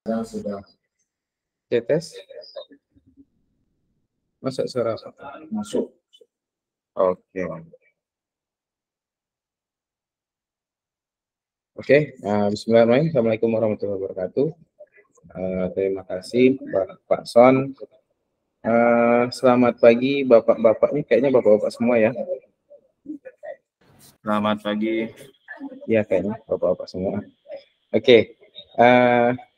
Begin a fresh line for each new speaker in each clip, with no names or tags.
Sudah
tes. Masuk suara
masuk.
Oke. Bismillahirrahmanirrahim. Assalamualaikum warahmatullahi wabarakatuh. Terima kasih Pak Son. Selamat pagi Bapak-bapak. Ini kayaknya Bapak-bapak semua ya.
Selamat pagi.
Iya kayaknya Bapak-bapak semua. Oke.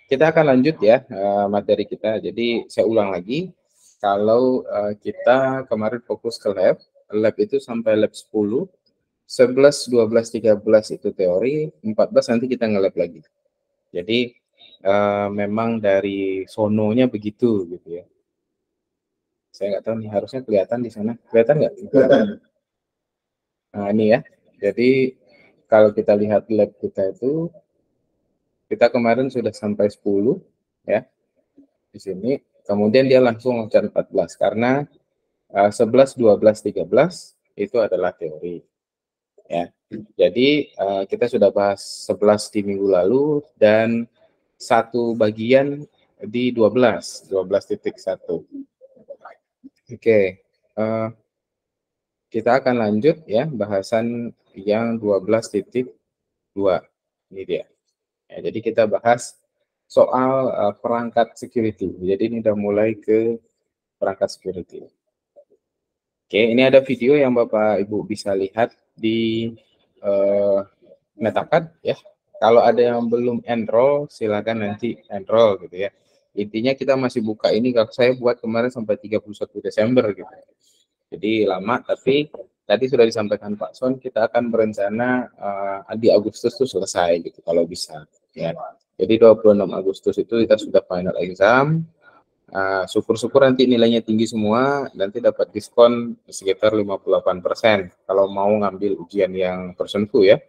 Kita akan lanjut ya materi kita. Jadi saya ulang lagi. Kalau kita kemarin fokus ke lab itu sampai lab 10, 11, 12, 13 itu teori, 14 nanti kita nge-lab lagi. Jadi memang dari sononya begitu gitu ya. Saya nggak tahu nih, harusnya kelihatan di sana. Kelihatan nggak?
Kelihatan.
Nah ini ya. Jadi kalau kita lihat lab kita itu, kita kemarin sudah sampai 10 ya di sini. Kemudian dia langsung loncat 14 karena 11, 12, 13 itu adalah teori. Ya. Jadi kita sudah bahas 11 di minggu lalu dan satu bagian di 12.1. Oke. Kita akan lanjut ya bahasan yang 12.2. Ini dia. Ya, jadi kita bahas soal perangkat security. Jadi ini udah mulai ke perangkat security. Oke, ini ada video yang Bapak Ibu bisa lihat di Metapad ya. Kalau ada yang belum enroll, silakan nanti enroll gitu ya. Intinya kita masih buka ini, kalau saya buat kemarin sampai 31 Desember gitu. Jadi lama, tapi tadi sudah disampaikan Pak Son, kita akan berencana di Agustus itu selesai gitu kalau bisa ya. Jadi 26 Agustus itu kita sudah final exam. Syukur-syukur nanti nilainya tinggi semua, nanti dapat diskon sekitar 58% kalau mau ngambil ujian yang person ya.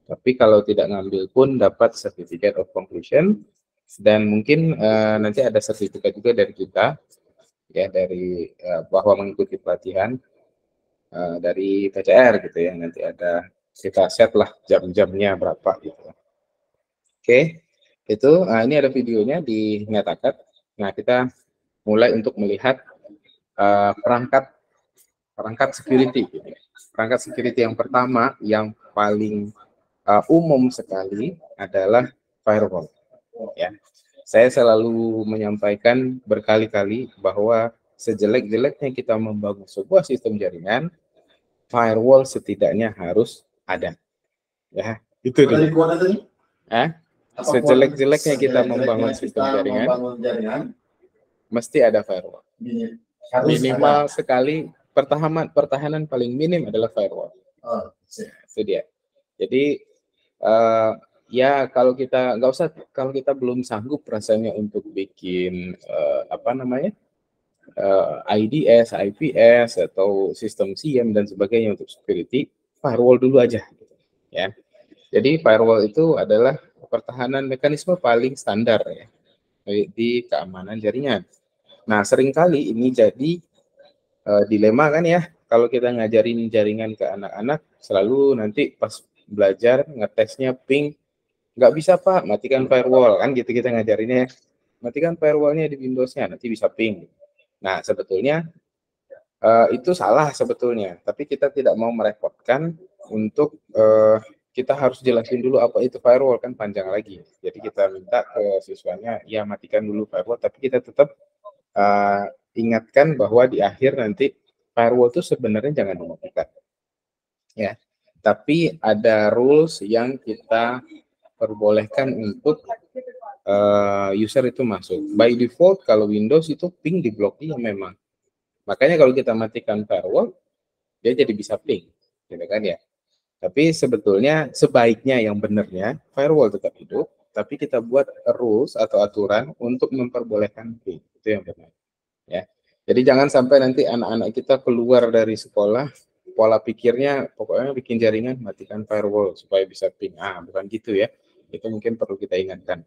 Tapi kalau tidak ngambil pun dapat certificate of completion, dan mungkin nanti ada sertifikat juga dari kita ya, dari bahwa mengikuti pelatihan dari PCR gitu ya. Nanti ada, kita set lah jam-jamnya berapa gitu. Oke, itu ini ada videonya di Netacad. Nah, kita mulai untuk melihat perangkat security gitu. Perangkat security yang pertama yang paling umum sekali adalah firewall ya. Saya selalu menyampaikan berkali-kali bahwa sejelek-jeleknya kita membangun sebuah sistem jaringan, firewall setidaknya harus ada ya. Itu dulu. Sejelek-jeleknya kita membangun sistem jaringan, mesti ada firewall. Minimal sekali, pertahanan paling minim adalah firewall. Itu dia. Jadi ya kalau kita nggak usah, kalau kita belum sanggup rasanya untuk bikin IDS, IPS atau sistem SIEM dan sebagainya untuk security, firewall dulu aja ya. Jadi firewall itu adalah pertahanan mekanisme paling standar ya di keamanan jaringan. Nah, seringkali ini jadi dilema kan ya, kalau kita ngajarin jaringan ke anak-anak, selalu nanti pas belajar ngetesnya ping, nggak bisa Pak, matikan firewall, kan gitu kita ngajarinnya, matikan firewallnya di Windows-nya, nanti bisa ping. Nah, sebetulnya itu salah sebetulnya, tapi kita tidak mau merepotkan untuk kita harus jelasin dulu apa itu firewall, kan panjang lagi. Jadi kita minta ke siswanya, ya matikan dulu firewall, tapi kita tetap ingatkan bahwa di akhir nanti firewall itu sebenarnya jangan dimatikan ya, tapi ada rules yang kita perbolehkan untuk user itu masuk. By default kalau Windows itu ping diblokir memang, makanya kalau kita matikan firewall dia jadi bisa ping gitu kan ya. Tapi sebetulnya sebaiknya yang benarnya firewall tetap hidup, tapi kita buat rules atau aturan untuk memperbolehkan ping, itu yang benar ya. Jadi jangan sampai nanti anak-anak kita keluar dari sekolah pola pikirnya pokoknya bikin jaringan matikan firewall supaya bisa ping. Bukan gitu ya. Itu mungkin perlu kita ingatkan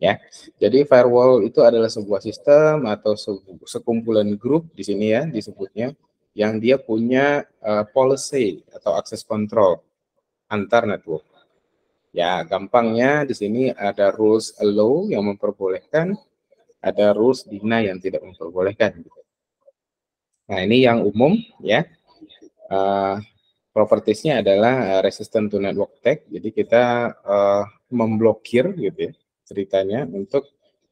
ya. Jadi firewall itu adalah sebuah sistem atau sekumpulan grup di sini ya disebutnya, yang dia punya policy atau access control antar network. Ya, gampangnya di sini ada rules allow yang memperbolehkan, ada rules deny yang tidak memperbolehkan. Nah, ini yang umum ya. Propertiesnya adalah resistant to network attack. Jadi kita memblokir gitu ya ceritanya untuk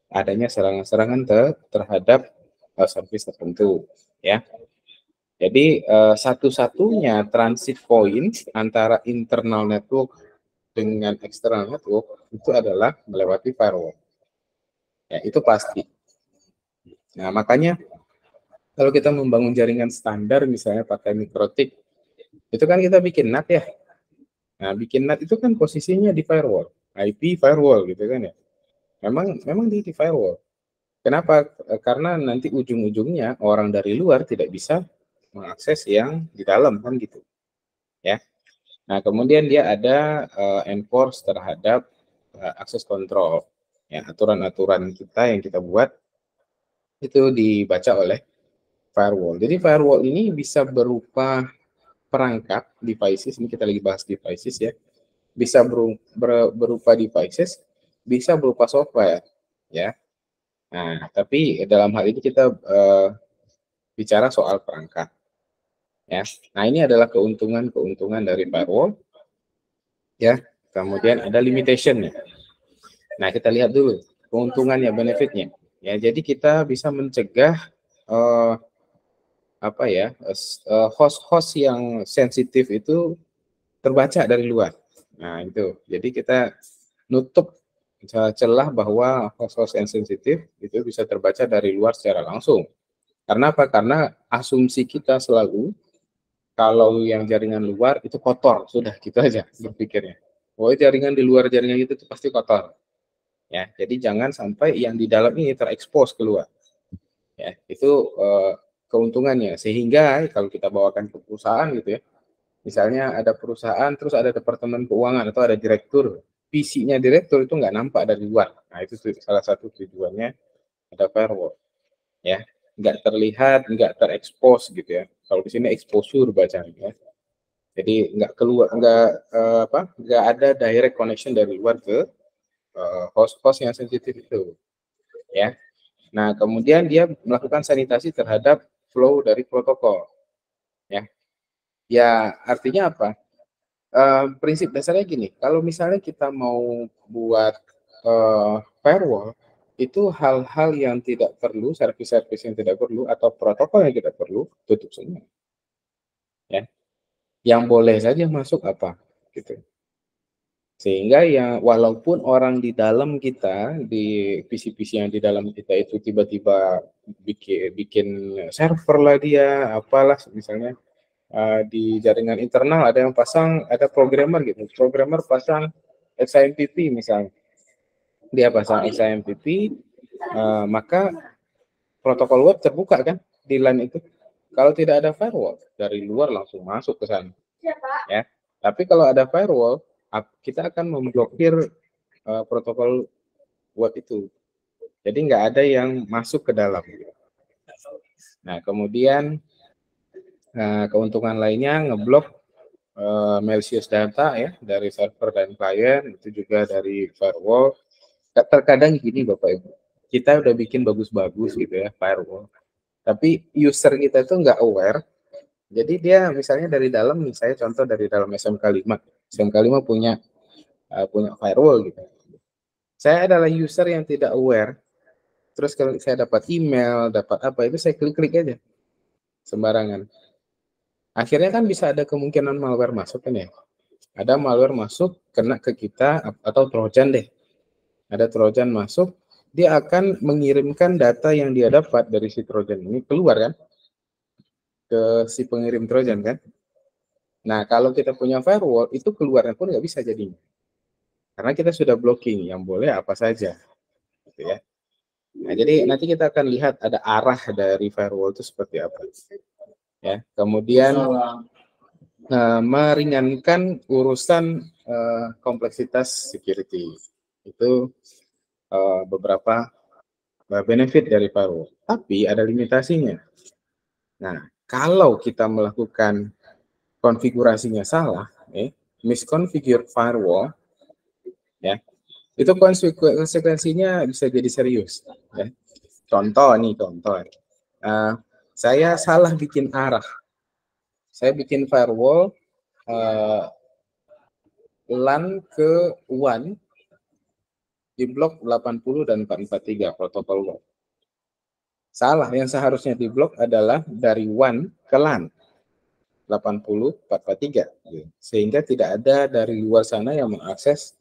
adanya serangan-serangan terhadap service tertentu ya. Jadi satu-satunya transit point antara internal network dengan external network itu adalah melewati firewall. Ya, itu pasti. Nah, makanya kalau kita membangun jaringan standar misalnya pakai MikroTik, itu kan kita bikin NAT ya. Nah, bikin NAT itu kan posisinya di firewall, IP firewall gitu kan ya. Memang di firewall. Kenapa? Karena nanti ujung-ujungnya orang dari luar tidak bisa mengakses yang di dalam kan gitu. Ya. Nah, kemudian dia ada enforce terhadap akses kontrol. Ya, aturan-aturan kita yang kita buat itu dibaca oleh firewall. Jadi firewall ini bisa berupa perangkat devices, ini kita lagi bahas devices ya. Bisa berupa devices, bisa berupa software ya. Nah, tapi dalam hal ini kita bicara soal perangkat ya. Nah, ini adalah keuntungan-keuntungan dari firewall ya. Kemudian ada limitationnya. Nah, kita lihat dulu keuntungannya, benefitnya. Ya, jadi kita bisa mencegah host-host yang sensitif itu terbaca dari luar. Nah, itu. Jadi kita nutup celah bahwa host-host yang sensitif itu bisa terbaca dari luar secara langsung. Karena apa? Karena asumsi kita selalu kalau yang jaringan luar itu kotor, sudah gitu aja berpikirnya. Oh, jaringan di luar jaringan itu pasti kotor. Ya, jadi jangan sampai yang di dalam ini terekspos keluar. Ya, itu keuntungannya. Sehingga kalau kita bawakan ke perusahaan gitu ya, misalnya ada perusahaan, terus ada departemen keuangan atau ada direktur, PC-nya direktur itu nggak nampak dari luar. Nah, itu salah satu tujuannya ada firewall. Ya, nggak terlihat, nggak terekspos gitu ya. Kalau di sini exposure bacanya. Jadi nggak keluar, nggak ada direct connection dari luar ke host-host yang sensitif itu. Ya. Nah, kemudian dia melakukan sanitasi terhadap flow dari protokol. Ya, ya artinya apa? Prinsip dasarnya gini, kalau misalnya kita mau buat firewall, itu hal-hal yang tidak perlu, service-service yang tidak perlu, atau protokol yang tidak perlu, tutup semua. Ya, yang boleh saja masuk apa, gitu. Sehingga ya walaupun orang di dalam kita, di PC-PC yang di dalam kita itu tiba-tiba bikin server lah dia, apalah misalnya di jaringan internal ada yang pasang, ada programmer gitu, programmer pasang XAMPP misalnya, dia pasang XAMPP, maka protokol web terbuka kan di LAN itu. Kalau tidak ada firewall, dari luar langsung masuk ke sana. Ya. Tapi kalau ada firewall, kita akan memblokir protokol web itu. Jadi nggak ada yang masuk ke dalam. Nah, kemudian keuntungan lainnya ngeblok malicious data ya dari server dan klien, itu juga dari firewall. Terkadang gini Bapak Ibu, kita udah bikin bagus-bagus gitu ya firewall, tapi user kita itu nggak aware. Jadi dia misalnya dari dalam, misalnya contoh dari dalam SMK5 punya firewall gitu. Saya adalah user yang tidak aware. Terus kalau saya dapat email, dapat apa, itu saya klik-klik aja sembarangan. Akhirnya kan bisa ada kemungkinan malware masuk kan ya. Ada malware masuk, kena ke kita, atau trojan deh. Ada trojan masuk, dia akan mengirimkan data yang dia dapat dari si trojan ini keluar kan, ke si pengirim trojan kan. Nah, kalau kita punya firewall, itu keluarnya pun nggak bisa jadinya. Karena kita sudah blocking, yang boleh apa saja. Gitu ya. Nah, jadi nanti kita akan lihat ada arah dari firewall itu seperti apa. Ya, kemudian meringankan urusan kompleksitas security. Itu beberapa benefit dari firewall. Tapi ada limitasinya. Nah, kalau kita melakukan konfigurasinya salah, misconfigured firewall, ya. Itu konsekuensinya bisa jadi serius, ya. Contoh nih, contoh. Saya salah bikin arah. Saya bikin firewall LAN ke WAN di blok 80 dan 443 protokol WAN. Salah, yang seharusnya di blok adalah dari WAN ke LAN 80 443, sehingga tidak ada dari luar sana yang mengakses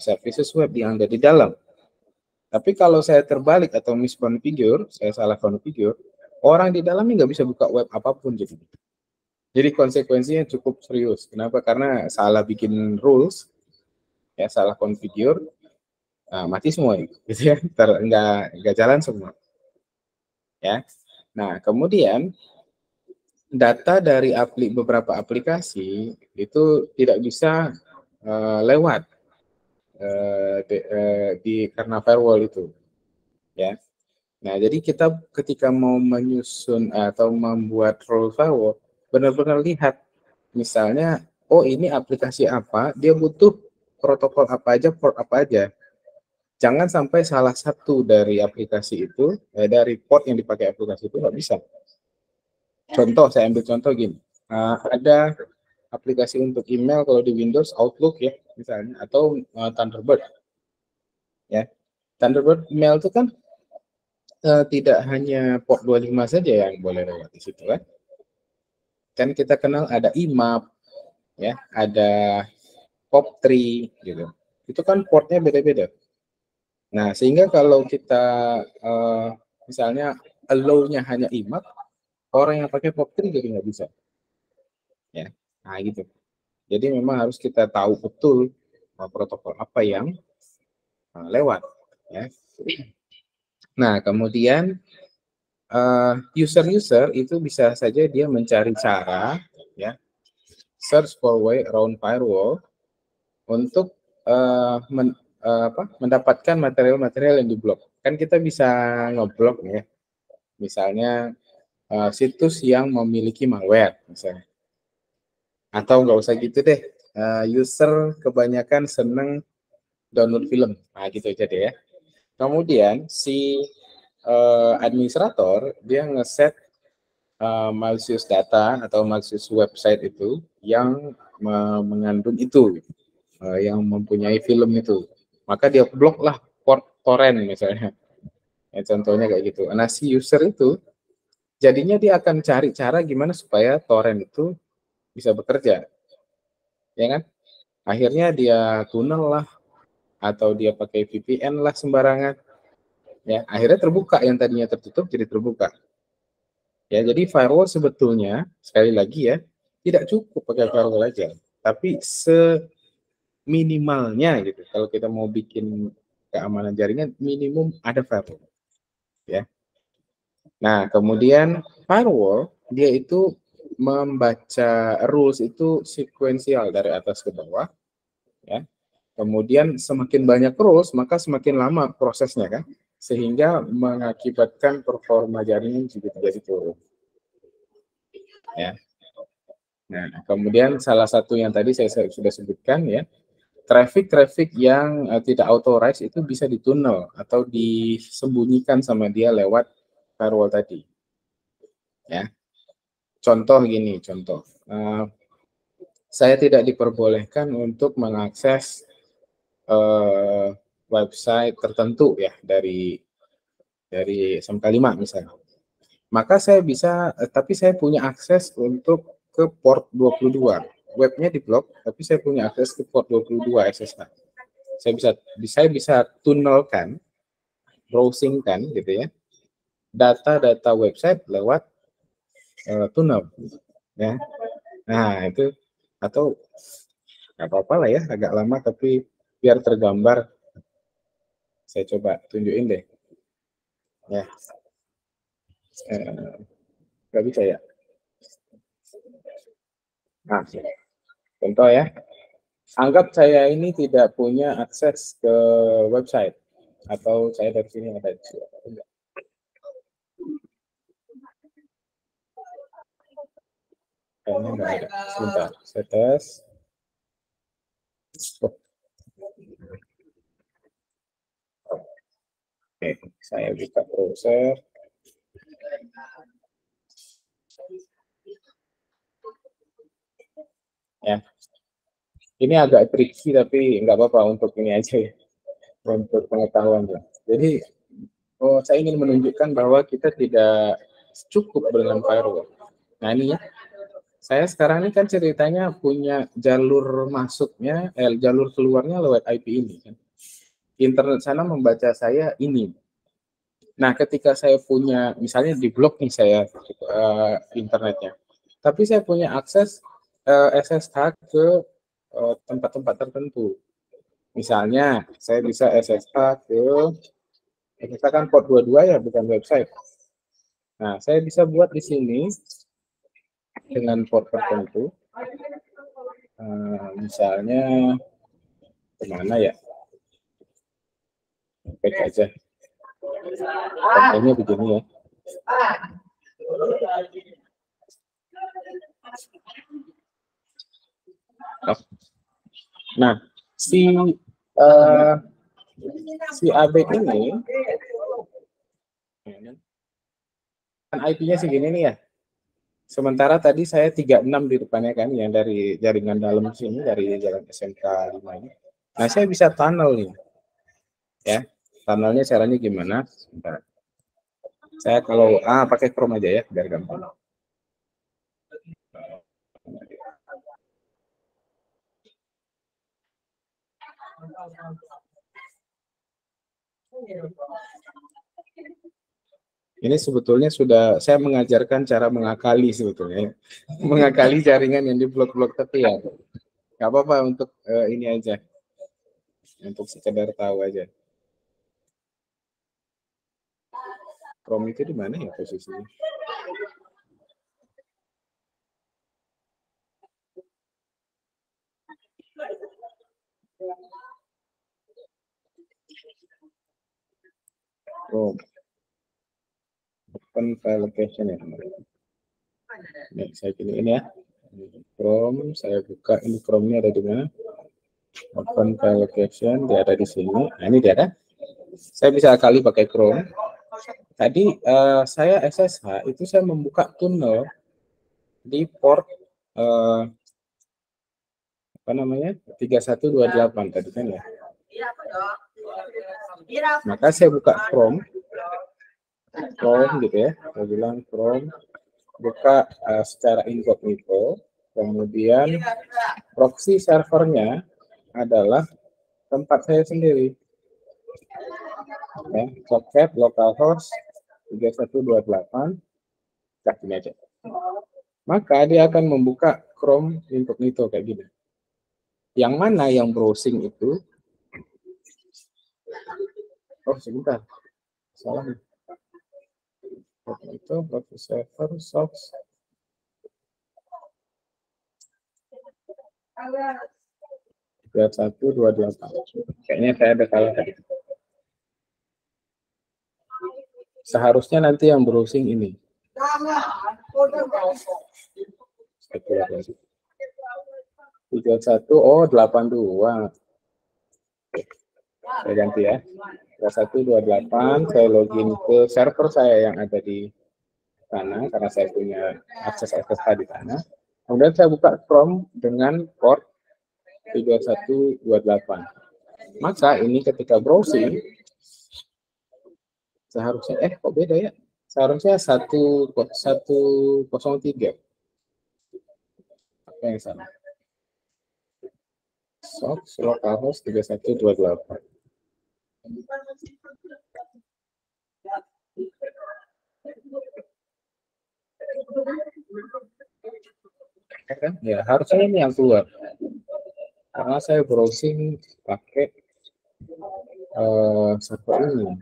services web yang ada di dalam. Tapi kalau saya terbalik atau misconfigure, saya salah configure, orang di dalamnya nggak bisa buka web apapun gitu. Jadi konsekuensinya cukup serius. Kenapa? Karena salah bikin rules, ya salah configure, mati semua gitu ya, nggak jalan semua. Ya. Nah, kemudian data dari beberapa aplikasi itu tidak bisa lewat karena firewall itu, ya. Nah, jadi kita ketika mau menyusun atau membuat role firewall, benar-benar lihat, misalnya, oh ini aplikasi apa, dia butuh protokol apa aja, port apa aja. Jangan sampai salah satu dari aplikasi itu, dari port yang dipakai aplikasi itu nggak bisa. Contoh, saya ambil contoh gini, ada aplikasi untuk email kalau di Windows, Outlook ya, misalnya, atau Thunderbird. Ya, Thunderbird email itu kan tidak hanya port 25 saja yang boleh lewat di situ kan. Kan kita kenal ada IMAP, ya, ada POP3 gitu. Itu kan portnya beda-beda. Nah, sehingga kalau kita misalnya allow-nya hanya IMAP, orang yang pakai POP3 jadi nggak bisa. Ya, nah gitu. Jadi memang harus kita tahu betul protokol apa yang lewat. Ya. Nah, kemudian user-user itu bisa saja dia mencari cara, ya, search for way around firewall untuk mendapatkan material-material yang diblok. Kan kita bisa ngeblok ya, misalnya situs yang memiliki malware misalnya. Atau nggak usah gitu deh, user kebanyakan seneng download film, nah gitu aja deh ya. Kemudian si administrator dia ngeset malicious data atau malicious website itu yang mengandung itu, yang mempunyai film itu, maka dia blok lah port torrent misalnya. Ya, contohnya kayak gitu. Nah, si user itu jadinya dia akan cari cara gimana supaya torrent itu bisa bekerja, ya kan? Akhirnya dia tunnel lah atau dia pakai VPN lah sembarangan. Ya, akhirnya terbuka yang tadinya tertutup jadi terbuka. Ya, jadi firewall sebetulnya sekali lagi ya, tidak cukup pakai firewall aja, tapi seminimalnya gitu. Kalau kita mau bikin keamanan jaringan, minimum ada firewall, ya. Nah, kemudian firewall dia itu membaca rules itu sekuensial dari atas ke bawah, ya. Kemudian semakin banyak rules, maka semakin lama prosesnya kan, sehingga mengakibatkan performa jaringan juga jadi turun. Ya. Nah, kemudian salah satu yang tadi saya sudah sebutkan ya, traffic yang tidak authorized itu bisa ditunnel atau disembunyikan sama dia lewat firewall tadi. Ya. Contoh gini, contoh. Saya tidak diperbolehkan untuk mengakses website tertentu ya dari SMK5 misalnya. Maka saya bisa, tapi saya punya akses untuk ke port 22. Webnya diblok, tapi saya punya akses ke port 22 SSH. Saya bisa tunnelkan, browsingkan gitu ya, data-data website lewat tunnel. Ya. Nah, itu atau nggak apa-apa lah ya, agak lama tapi biar tergambar. Saya coba tunjukin deh. Ya, nggak bisa ya. Nah, contoh ya. Anggap saya ini tidak punya akses ke website atau saya dari sini ada enggak. Kayaknya enggak ada. Sebentar, saya tes. Oh, Oke, saya buka browser. Ya, ini agak tricky tapi nggak apa-apa untuk ini aja ya, untuk pengetahuan ya. Jadi, saya ingin menunjukkan bahwa kita tidak cukup dengan firewall. Nah ini ya, saya sekarang ini kan ceritanya punya jalur masuknya, jalur keluarnya lewat IP ini kan. Internet sana membaca saya ini. Nah, ketika saya punya, misalnya di blok nih saya internetnya, tapi saya punya akses SSH ke tempat-tempat tertentu. Misalnya, saya bisa SSH ke, misalkan port 22 ya, bukan website. Nah, saya bisa buat di sini dengan port tertentu. Misalnya, kemana ya? Back aja. Contohnya begini ya. Nah, si Abek ini kan IP-nya segini nih ya. Sementara tadi saya 36 di depannya kan, yang dari jaringan dalam sini, dari jalan SMK 5 ini. Nah, saya bisa tunnel nih. Ya, tunnelnya caranya gimana? Sebentar. Saya kalau pakai Chrome aja ya, biar gampang. Ini sebetulnya sudah saya mengajarkan cara mengakali sebetulnya, mengakali jaringan yang di blok-blok, tapi ya nggak apa-apa untuk ini aja, untuk sekedar tahu aja. Chrome itu di mana ya posisinya? Chrome. Open file location ya. Nih, saya pilih ini ya. Chrome, saya buka, ini Chrome-nya ada di mana? Open file location, dia ada di sini. Nah, ini dia kan? Saya bisa kali pakai Chrome. Tadi saya SSH itu saya membuka tunnel di port apa namanya 3128 tadi kan ya. Maka saya buka Chrome gitu ya. Saya bilang Chrome, buka secara incognito, kemudian proxy servernya adalah tempat saya sendiri. Ya, socket localhost 3128, cek ini aja. Maka dia akan membuka Chrome incognito kayak gini. Yang mana yang browsing itu? Oh, sebentar. Salah nih. Itu proxy server socks 3128. Kayaknya saya ada salah tadi. Seharusnya nanti yang browsing ini. 31, oh 82. Saya ganti ya. 3128, saya login ke server saya yang ada di sana karena saya punya akses SSH di sana. Kemudian saya buka Chrome dengan port 3128. Maka ini ketika browsing seharusnya kok beda ya? Seharusnya 103. Apa yang salah? Socks localhost 3128. Ya, harusnya ini yang keluar. Karena saya browsing pakai server ini.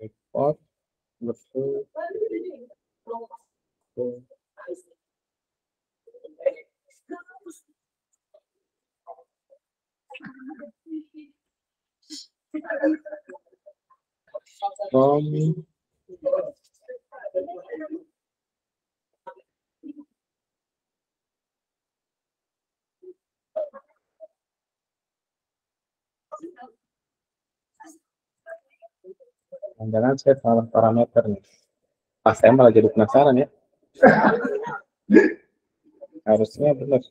Report betul. From Jangan saya salah parameter nih. Pas saya malah jadi penasaran ya. Harusnya benar.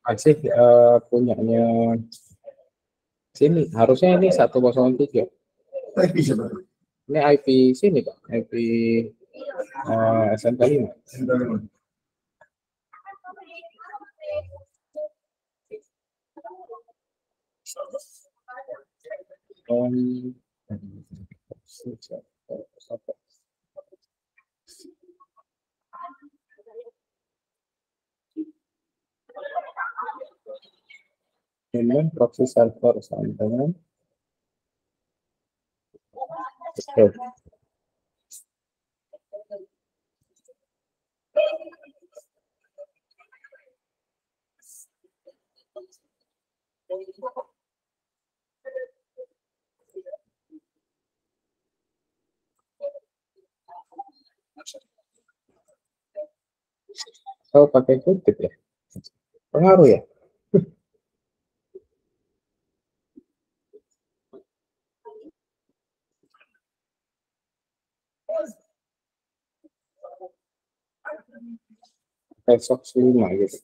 Masih punyanya sini. Harusnya ini 103. Ini IP sini Pak. IP SMK 5. Ini proxy server sama dengan pakai kutip ya. Pengaruh ya. Besok 5 gitu.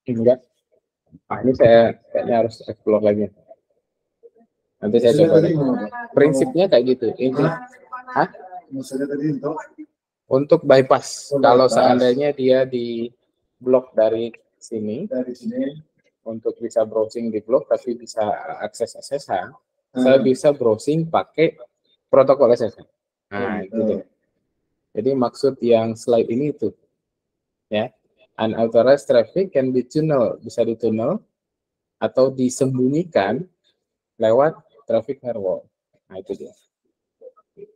Enggak. Ini saya kayaknya harus explore lagi. Nanti saya coba. Prinsipnya kayak gitu. Ini. Untuk bypass. Kalau seandainya dia di blok dari sini, untuk bisa browsing di blok tapi bisa akses SSH, saya bisa browsing pakai protokol SSH. Nah, gitu. Jadi maksud yang slide ini itu, ya, unauthorized traffic can be tunnel, bisa ditunnel atau disembunyikan lewat traffic firewall. Nah, itu dia.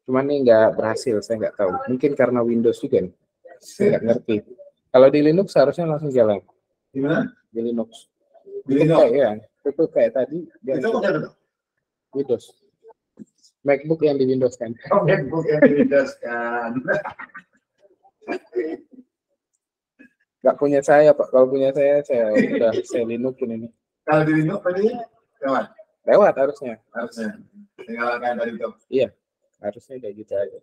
Cuman ini nggak berhasil, saya nggak tahu. Mungkin karena Windows juga nih. Saya nggak ngerti. Kalau di Linux seharusnya langsung jalan.
Gimana?
Di Linux.
Di Linux?
Itu kayak tadi.
Itu
Windows. MacBook yang di Windows kan.
Oh, MacBook yang di Windows kan.
Nggak punya saya, Pak. Kalau punya saya udah saya Linux ini.
Kalau di Linux tadi lewat?
Lewat harusnya.
Harusnya. Tinggal kayak tadi itu.
Iya. Harusnya kayak gitu aja.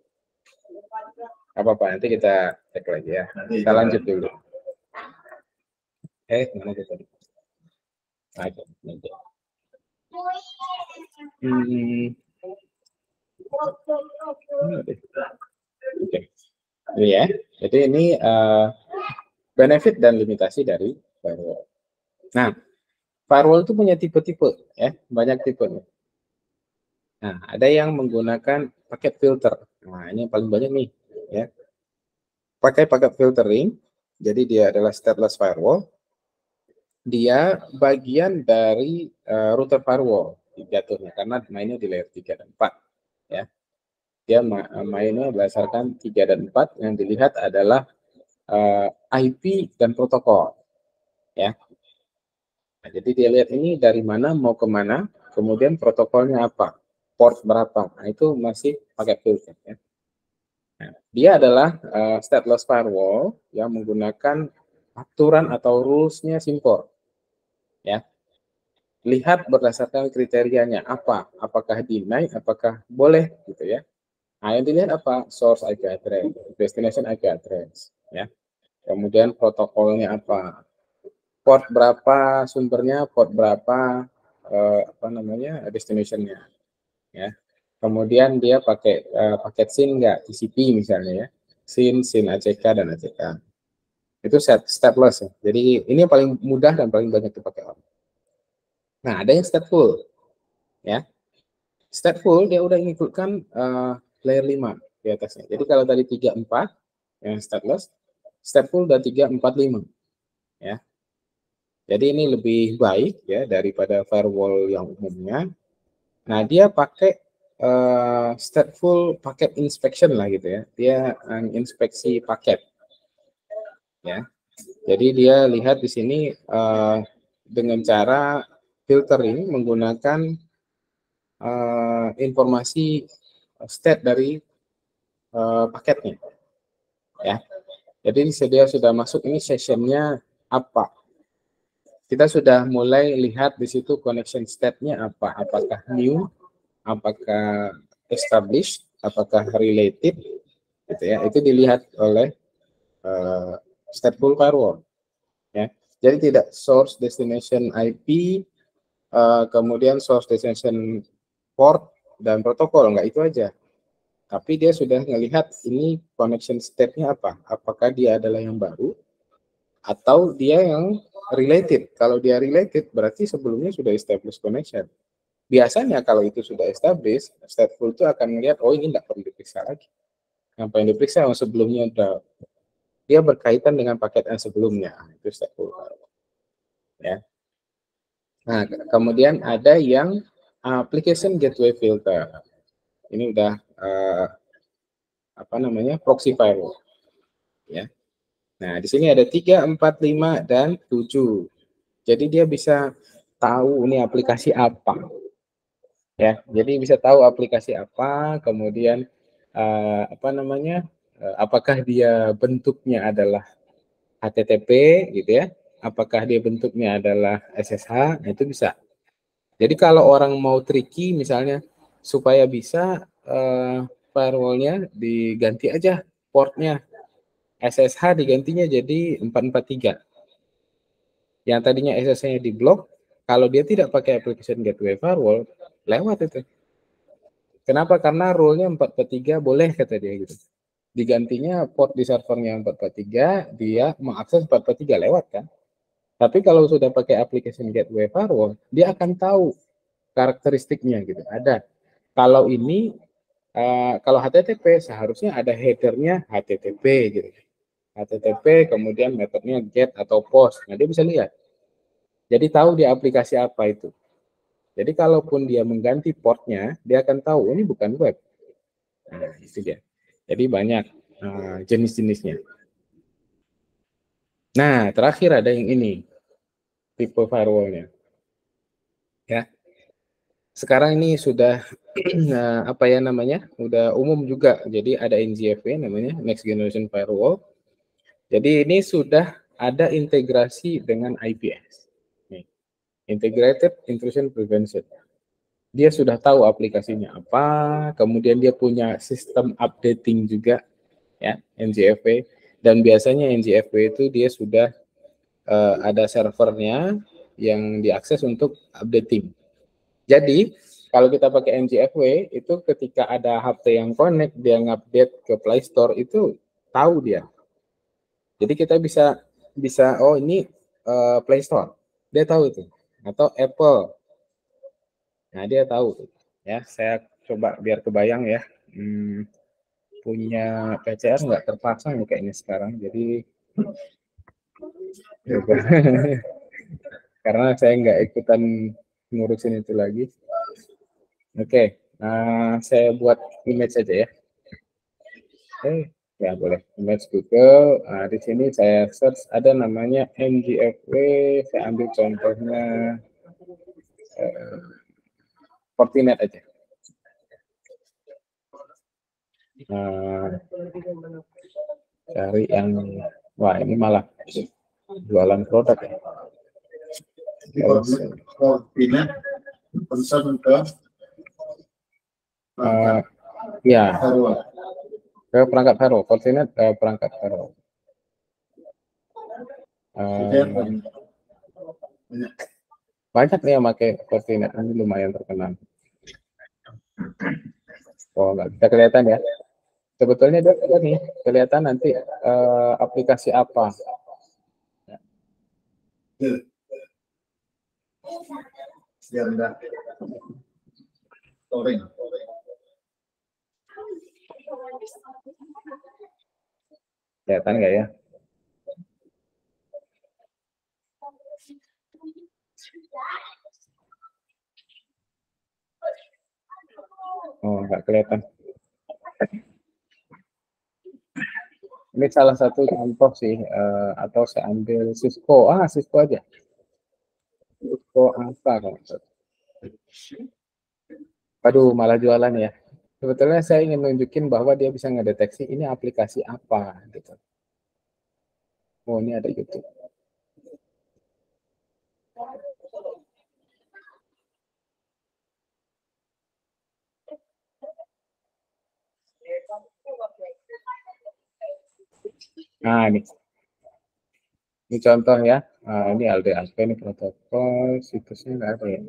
Apa-apa, nanti kita cek lagi ya.
Nanti
kita lanjut dulu. Mana kita tadi? Aja, nanti. Oke. Ini ya. Jadi ini benefit dan limitasi dari firewall. Nah, firewall itu punya tipe-tipe ya, banyak tipe. Nah, ada yang menggunakan paket filter. Nah, ini yang paling banyak nih, ya. Pakai paket filtering, jadi dia adalah stateless firewall. Dia bagian dari router firewall jatuhnya karena mainnya di layer 3 dan 4, ya. Dia mainnya berdasarkan 3 dan 4, yang dilihat adalah IP dan protokol, ya. Nah, jadi dia lihat ini dari mana mau ke mana, kemudian protokolnya apa, port berapa. Nah, itu masih pakai filter, ya. Nah, dia adalah stateless firewall yang menggunakan aturan atau rules-nya simple, ya. Lihat berdasarkan kriterianya apa, apakah deny, apakah boleh, gitu ya. Nah, yang dilihat apa? Source IP address, destination IP address, ya. Kemudian protokolnya apa, port berapa sumbernya, port berapa destinationnya, ya. Kemudian dia pakai paket SYN nggak, TCP misalnya ya, SYN ACK dan ACK. Itu stateless ya. Jadi ini yang paling mudah dan paling banyak dipakai orang. Nah, ada yang stateful, ya. Stateful dia udah include-kan layer 5 di atasnya. Jadi kalau tadi 3, 4 yang stateless, stateful udah 3, 4, 5, ya. Jadi ini lebih baik ya daripada firewall yang umumnya. Nah, dia pakai stateful packet inspection lah gitu ya. Dia inspeksi paket, ya. Jadi dia lihat di sini dengan cara filter ini menggunakan informasi state dari paketnya, ya. Jadi dia sudah masuk, ini sessionnya apa? Kita sudah mulai lihat di situ connection state-nya apa? Apakah new, apakah established, apakah related, gitu ya. Itu dilihat oleh stateful firewall, ya. Jadi tidak source destination IP, kemudian source destination port dan protokol, enggak itu aja. Tapi dia sudah melihat ini connection state-nya apa? Apakah dia adalah yang baru atau dia yang related? Kalau dia related berarti sebelumnya sudah established connection. Biasanya kalau itu sudah established, stateful itu akan melihat, oh ini tidak perlu diperiksa lagi. Yang paling diperiksa yang sebelumnya udah dia berkaitan dengan paket yang sebelumnya, itu stateful. Ya. Nah, kemudian ada yang application gateway filter. Ini udah apa namanya, proxy firewall, ya. Nah, di sini ada 3, 4, 5, dan 7. Jadi dia bisa tahu ini aplikasi apa, ya. Jadi bisa tahu aplikasi apa, kemudian apa namanya, apakah dia bentuknya adalah HTTP, gitu ya, apakah dia bentuknya adalah SSH, nah itu bisa. Jadi kalau orang mau tricky misalnya supaya bisa firewall-nya diganti aja portnya, SSH digantinya jadi 443. Yang tadinya SSH-nya di blok, kalau dia tidak pakai application gateway firewall, lewat itu. Kenapa? Karena rule-nya 443 boleh, kata dia gitu. Digantinya port di servernya 443, dia mengakses 443 lewat kan. Tapi kalau sudah pakai application gateway firewall, dia akan tahu karakteristiknya gitu. Ada. Kalau ini kalau HTTP seharusnya ada headernya HTTP gitu. HTTP kemudian metodenya get atau post. Nah, dia bisa lihat. Jadi tahu di aplikasi apa itu. Jadi kalaupun dia mengganti portnya, dia akan tahu ini bukan web. Nah, itu dia. Jadi banyak jenis-jenisnya. Nah, terakhir ada yang ini, tipe firewallnya. Ya. Sekarang ini sudah apa ya namanya? Udah umum juga. Jadi ada NGFW namanya, Next Generation Firewall. Jadi ini sudah ada integrasi dengan IPS. Nih, Integrated Intrusion Prevention. Dia sudah tahu aplikasinya apa, kemudian dia punya sistem updating juga, ya, NGFW. Dan biasanya NGFW itu dia sudah ada servernya yang diakses untuk updating. Jadi kalau kita pakai NGFW itu ketika ada HP yang connect, dia ngupdate ke Play Store itu tahu dia. Jadi kita bisa oh ini Play Store, dia tahu itu, atau Apple. Nah, dia tahu. Ya, saya coba biar kebayang ya. Punya PCR nggak terpasang kayaknya sekarang, jadi karena saya nggak ikutan ngurusin itu lagi. Oke, saya buat image saja ya. Ya boleh, image Google. Di sini saya search ada namanya NGFW. Saya ambil contohnya Fortinet aja. Cari yang, wah ini malah jualan produk ya.
Fortinet concern ke
ya,
firewall.
ke perangkat firewall. Fortinet perangkat firewall. Banyak nih yang pakai Fortinet, ini lumayan terkenal. Oh, nggak bisa kelihatan ya. Sebetulnya dia nih kelihatan nanti aplikasi apa.
Biar enggak storing.
Kelihatan nggak ya? Oh, nggak kelihatan. Ini salah satu contoh sih, atau saya ambil Cisco. Cisco aja. Cisco apa kalau nggak salah. Aduh, malah jualan ya. Sebetulnya saya ingin nunjukin bahwa dia bisa ngedeteksi ini aplikasi apa gitu. Oh, ini ada YouTube. Nah, ini contoh ya. Nah, ini LDAP, ini protokol, situsnya nggak ada ya.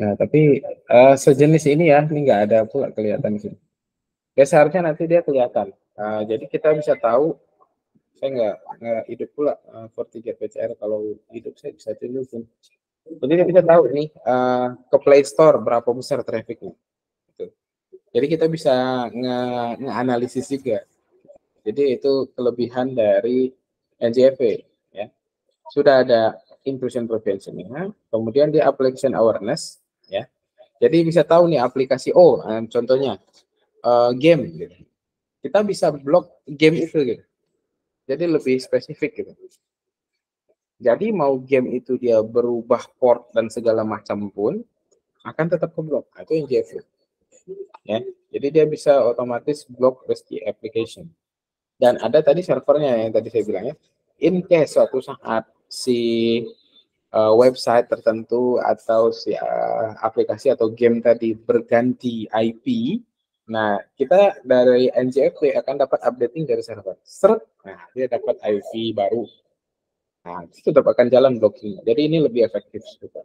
Nah, tapi sejenis ini ya, ini nggak ada pula kelihatan di sini. Ya seharusnya nanti dia kelihatan. Jadi kita bisa tahu, saya nggak hidup pula FortiGate PCR, kalau hidup saya bisa tunjukin. Jadi dia bisa tahu nih ke Play Store berapa besar trafficnya. Gitu. Jadi kita bisa nge-analisis juga. Jadi itu kelebihan dari NJFE ya. Sudah ada intrusion prevention-nya, kemudian dia application awareness ya. Jadi bisa tahu nih aplikasi contohnya game gitu. Kita bisa blok game itu gitu. Jadi lebih spesifik gitu. Jadi mau game itu dia berubah port dan segala macam pun akan tetap keblok. Itu yang NJFE. Ya. Jadi dia bisa otomatis block risky application. Dan ada tadi servernya yang tadi saya bilang ya. In case suatu saat si website tertentu atau si aplikasi atau game tadi berganti IP, nah kita dari NJFE akan dapat updating dari server. Nah dia dapat IP baru. Nah itu tetap akan jalan blocking. Jadi ini lebih efektif juga.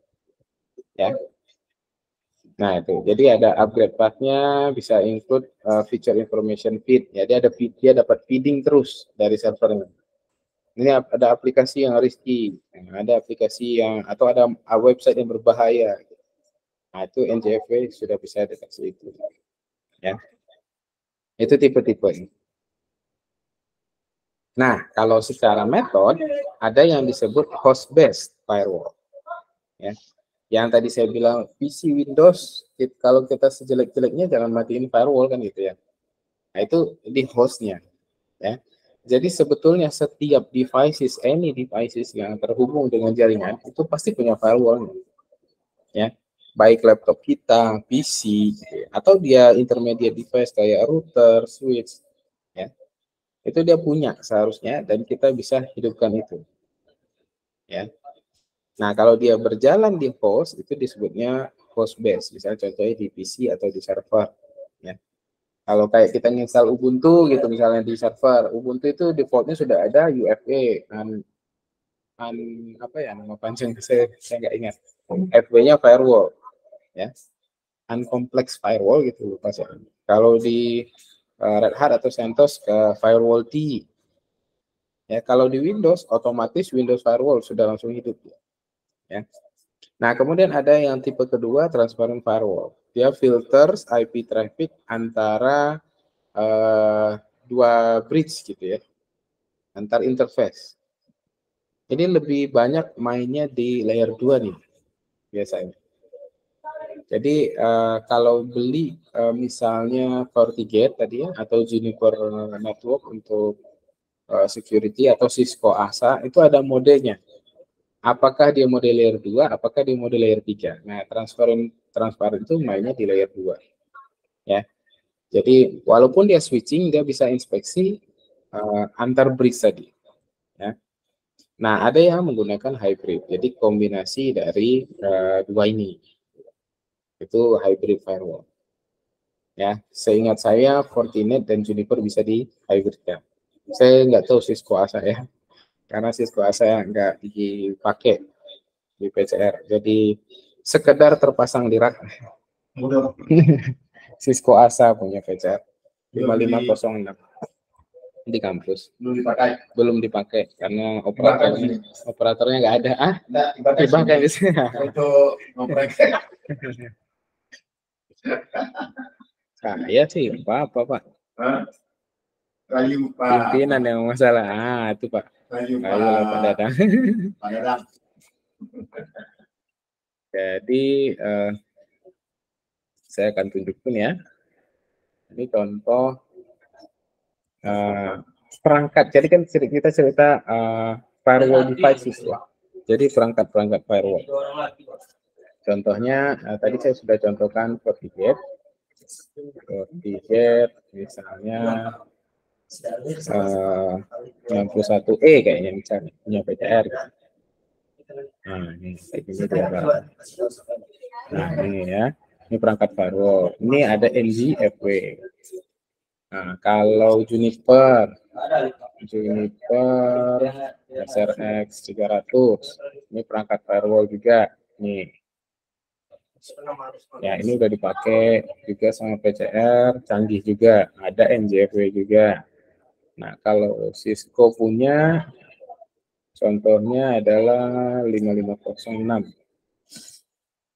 Ya. Nah itu, jadi ada upgrade path-nya, bisa include feature information feed. Ya dia dapat feeding terus dari servernya. Ini ada aplikasi yang risky, ada aplikasi yang atau ada website yang berbahaya. Nah itu NJFE sudah bisa deteksi itu. Ya, itu tipe-tipe ini. Nah kalau secara metode ada yang disebut host based firewall. Ya. Yang tadi saya bilang PC Windows, kalau kita sejelek-jeleknya jangan matiin firewall kan gitu ya. Nah itu di hostnya, ya. Jadi sebetulnya setiap any devices yang terhubung dengan jaringan itu pasti punya firewall, ya. Baik laptop kita, PC, gitu ya. Atau dia intermediate device kayak router, switch, ya. Itu dia punya seharusnya dan kita bisa hidupkan itu, ya. Nah, kalau dia berjalan di host, itu disebutnya host base. Misalnya contohnya di PC atau di server. Ya. Kalau kayak kita install Ubuntu gitu, misalnya di server. Ubuntu itu defaultnya sudah ada UFA. Apa ya, nama panjang saya nggak ingat. FW-nya firewall. Ya. Uncomplex firewall gitu lupa saya. Kalau di Red Hat atau CentOS ke firewall T. Ya, kalau di Windows, otomatis Windows Firewall sudah langsung hidup. Ya. Nah, kemudian ada yang tipe kedua, transparent firewall. Dia filters IP traffic antara dua bridge gitu ya, antar interface. Ini lebih banyak mainnya di layer 2 nih, biasanya. Jadi, kalau beli misalnya FortiGate tadi ya, atau Juniper Network untuk security atau Cisco ASA, itu ada modenya. Apakah dia mode layer 2, apakah dia mode layer 3. Nah, transparan itu mainnya di layer 2. Ya. Jadi, walaupun dia switching, dia bisa inspeksi antar bridge tadi. Ya. Nah, ada yang menggunakan hybrid. Jadi, kombinasi dari dua ini. Itu hybrid firewall. Ya, seingat saya Fortinet dan Juniper bisa di hybridkan. Saya nggak tahu Cisco ASA ya. Karena Cisco ASA nggak dipakai di PCR. Jadi sekedar terpasang di rak. Cisco ASA punya PCR 5506 di kampus. Belum dipakai karena operatornya nggak ada. Dipakai di sini.
Untuk ngoprek.
Saya sih apa Pak?
Kayu Pak.
Pimpinan yang masalah. Itu Pak.
Kayu
Kayu lah Pak Dadang.
Pak Dadang.
Jadi saya akan tunjukkan ya. Ini contoh perangkat. Jadi kan kita cerita firewall devices ya. Jadi perangkat-perangkat firewall. Contohnya tadi saya sudah contohkan FortiGate misalnya 61E kayaknya misalnya punya PCR. Nah ini kayak gini dia. Nah ini ya, ini perangkat firewall. Ini ada NG-FW. Nah kalau Juniper SRX 300, ini perangkat firewall juga. Nih. Ya ini udah dipakai juga sama PCR, canggih juga, ada NGFW juga. Nah kalau Cisco punya, contohnya adalah 5506.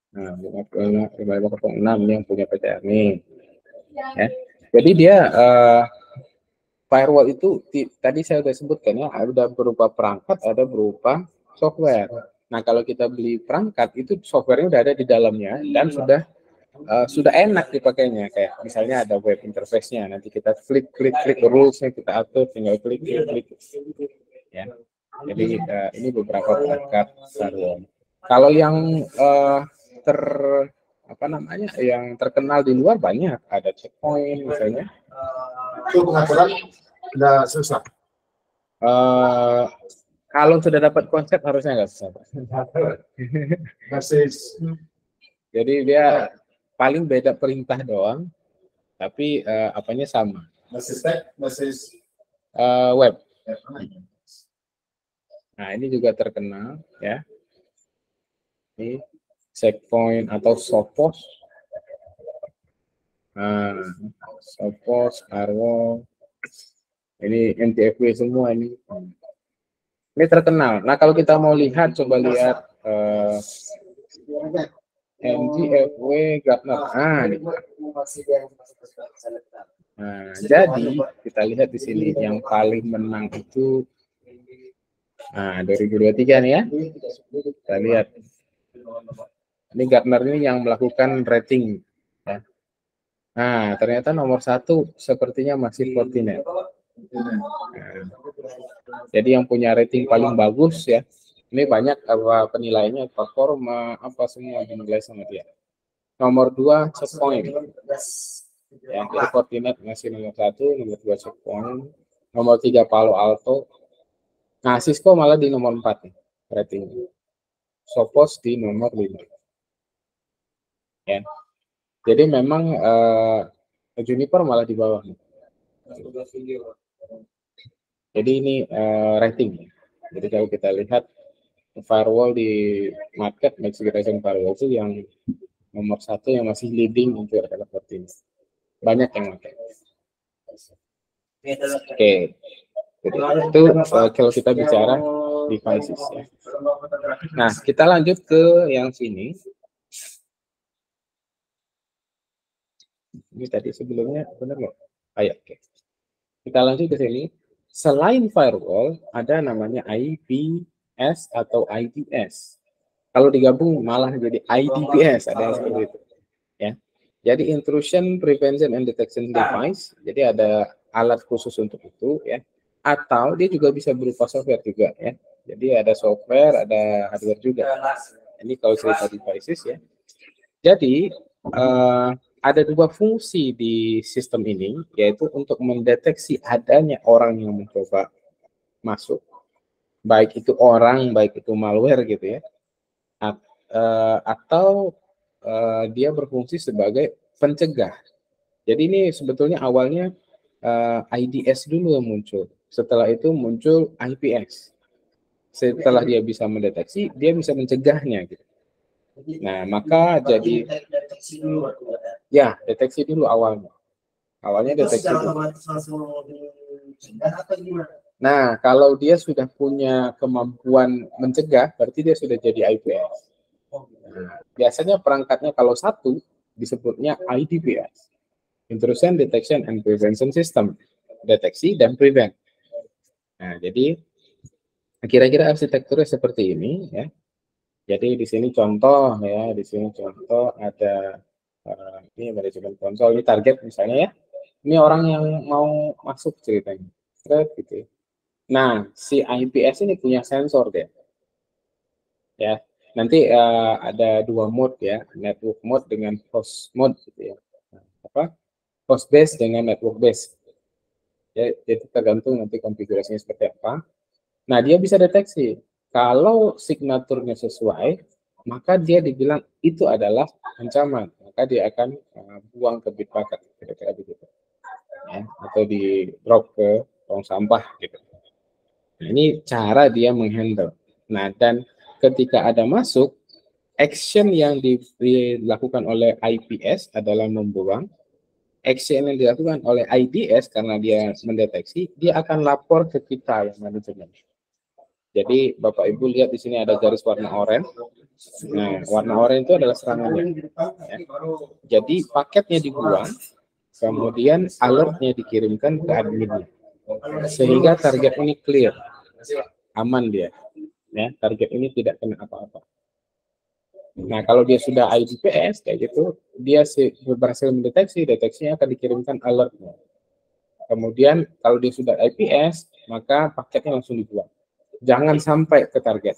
Nah 5506 ini yang punya PCR nih. Ya. Jadi dia firewall itu tadi saya sudah sebutkan ya, ada berupa perangkat, ada berupa software. Nah kalau kita beli perangkat itu softwarenya udah ada di dalamnya dan sudah enak dipakainya, kayak misalnya ada web interface-nya, nanti kita klik rules-nya kita atur, tinggal klik ya. Jadi ini beberapa perangkat firewall. Kalau yang yang terkenal di luar banyak, ada Checkpoint misalnya.
Itu pengaturan nggak susah.
Kalau sudah dapat konsep harusnya nggak susah. Jadi dia paling beda perintah doang, tapi apanya sama.
Basis
Web. Nah ini juga terkenal ya. Ini Checkpoint atau Sophos. Nah, Sophos, firewall. Ini NTFW semua ini. Ini terkenal. Nah kalau kita mau lihat, coba lihat NGFW Gartner. Nah, jadi kita lihat di sini yang paling menang itu 2023 nih ya. Kita lihat. Ini Gartner ini yang melakukan rating. Ya. Nah, ternyata nomor 1 sepertinya masih Fortinet. Nah, jadi yang punya rating paling bagus ya. Ini banyak penilaiannya, performa, apa semua dinilai sama dia. Nomor 2 Checkpoint. Ya, jadi Fortinet masih nomor 1, nomor 2 Checkpoint, nomor 3 Palo Alto. Nah, Cisco malah di nomor 4 nih ratingnya. Sophos di nomor 5. Ya. Jadi memang Juniper malah di bawah. Jadi ini rating. Jadi kalau kita lihat firewall di market, next generation firewall itu yang nomor 1 yang masih leading itu adalah Fortinet. Banyak yang pakai. Oke. Jadi itu kalau kita bicara devices ya. Nah, kita lanjut ke yang sini. Ini tadi sebelumnya benar nggak? Ayo, oke. Kita lanjut ke sini. Selain firewall, ada namanya IPS atau IDS. Kalau digabung malah jadi IDPS, ada yang seperti itu. Ya. Jadi intrusion prevention and detection device. Jadi ada alat khusus untuk itu ya. Atau dia juga bisa berupa software juga ya. Jadi ada software, ada hardware juga. Ini kalau cerita devices ya. Jadi ada 2 fungsi di sistem ini, yaitu untuk mendeteksi adanya orang yang mencoba masuk, baik itu orang, baik itu malware gitu ya, atau dia berfungsi sebagai pencegah. Jadi ini sebetulnya awalnya IDS dulu yang muncul, setelah itu muncul IPS. Setelah dia bisa mendeteksi, dia bisa mencegahnya gitu. Nah, maka jadi deteksi dulu awalnya. Awalnya deteksi dulu. Nah, kalau dia sudah punya kemampuan mencegah, berarti dia sudah jadi IPS. Nah, biasanya perangkatnya kalau 1 disebutnya IDPS, Intrusion Detection and Prevention System, deteksi dan prevent. Nah, jadi kira-kira arsitekturnya seperti ini ya. Jadi di sini contoh ya, di sini contoh ada ini manajemen konsol, ini target misalnya ya. Ini orang yang mau masuk ceritanya, gitu. Nah, si IPS ini punya sensor deh, ya. Nanti ada dua mode ya, network mode dengan host mode gitu ya. Apa? Host base dengan network base. Ya, jadi tergantung nanti konfigurasinya seperti apa. Nah, dia bisa deteksi kalau signaturnya sesuai, maka dia dibilang itu adalah ancaman, maka dia akan buang ke Bitbucket, kira-kira begitu, ya, atau di drop ke tong sampah gitu. Nah, ini cara dia menghandle. Nah, dan ketika ada masuk, action yang dilakukan oleh IPS adalah membuang, action yang dilakukan oleh IDS karena dia mendeteksi, dia akan lapor ke kita yang manajemen. Jadi Bapak Ibu lihat di sini ada garis warna oranye. Nah, warna oranye itu adalah serangannya. Ya. Jadi paketnya dibuang, kemudian alertnya dikirimkan ke adminnya. Sehingga target ini clear, aman dia. Ya, target ini tidak kena apa-apa. Nah, kalau dia sudah IDPS kayak gitu, dia berhasil mendeteksi, deteksinya akan dikirimkan alertnya. Kemudian kalau dia sudah IPS, maka paketnya langsung dibuang. Jangan sampai ke target.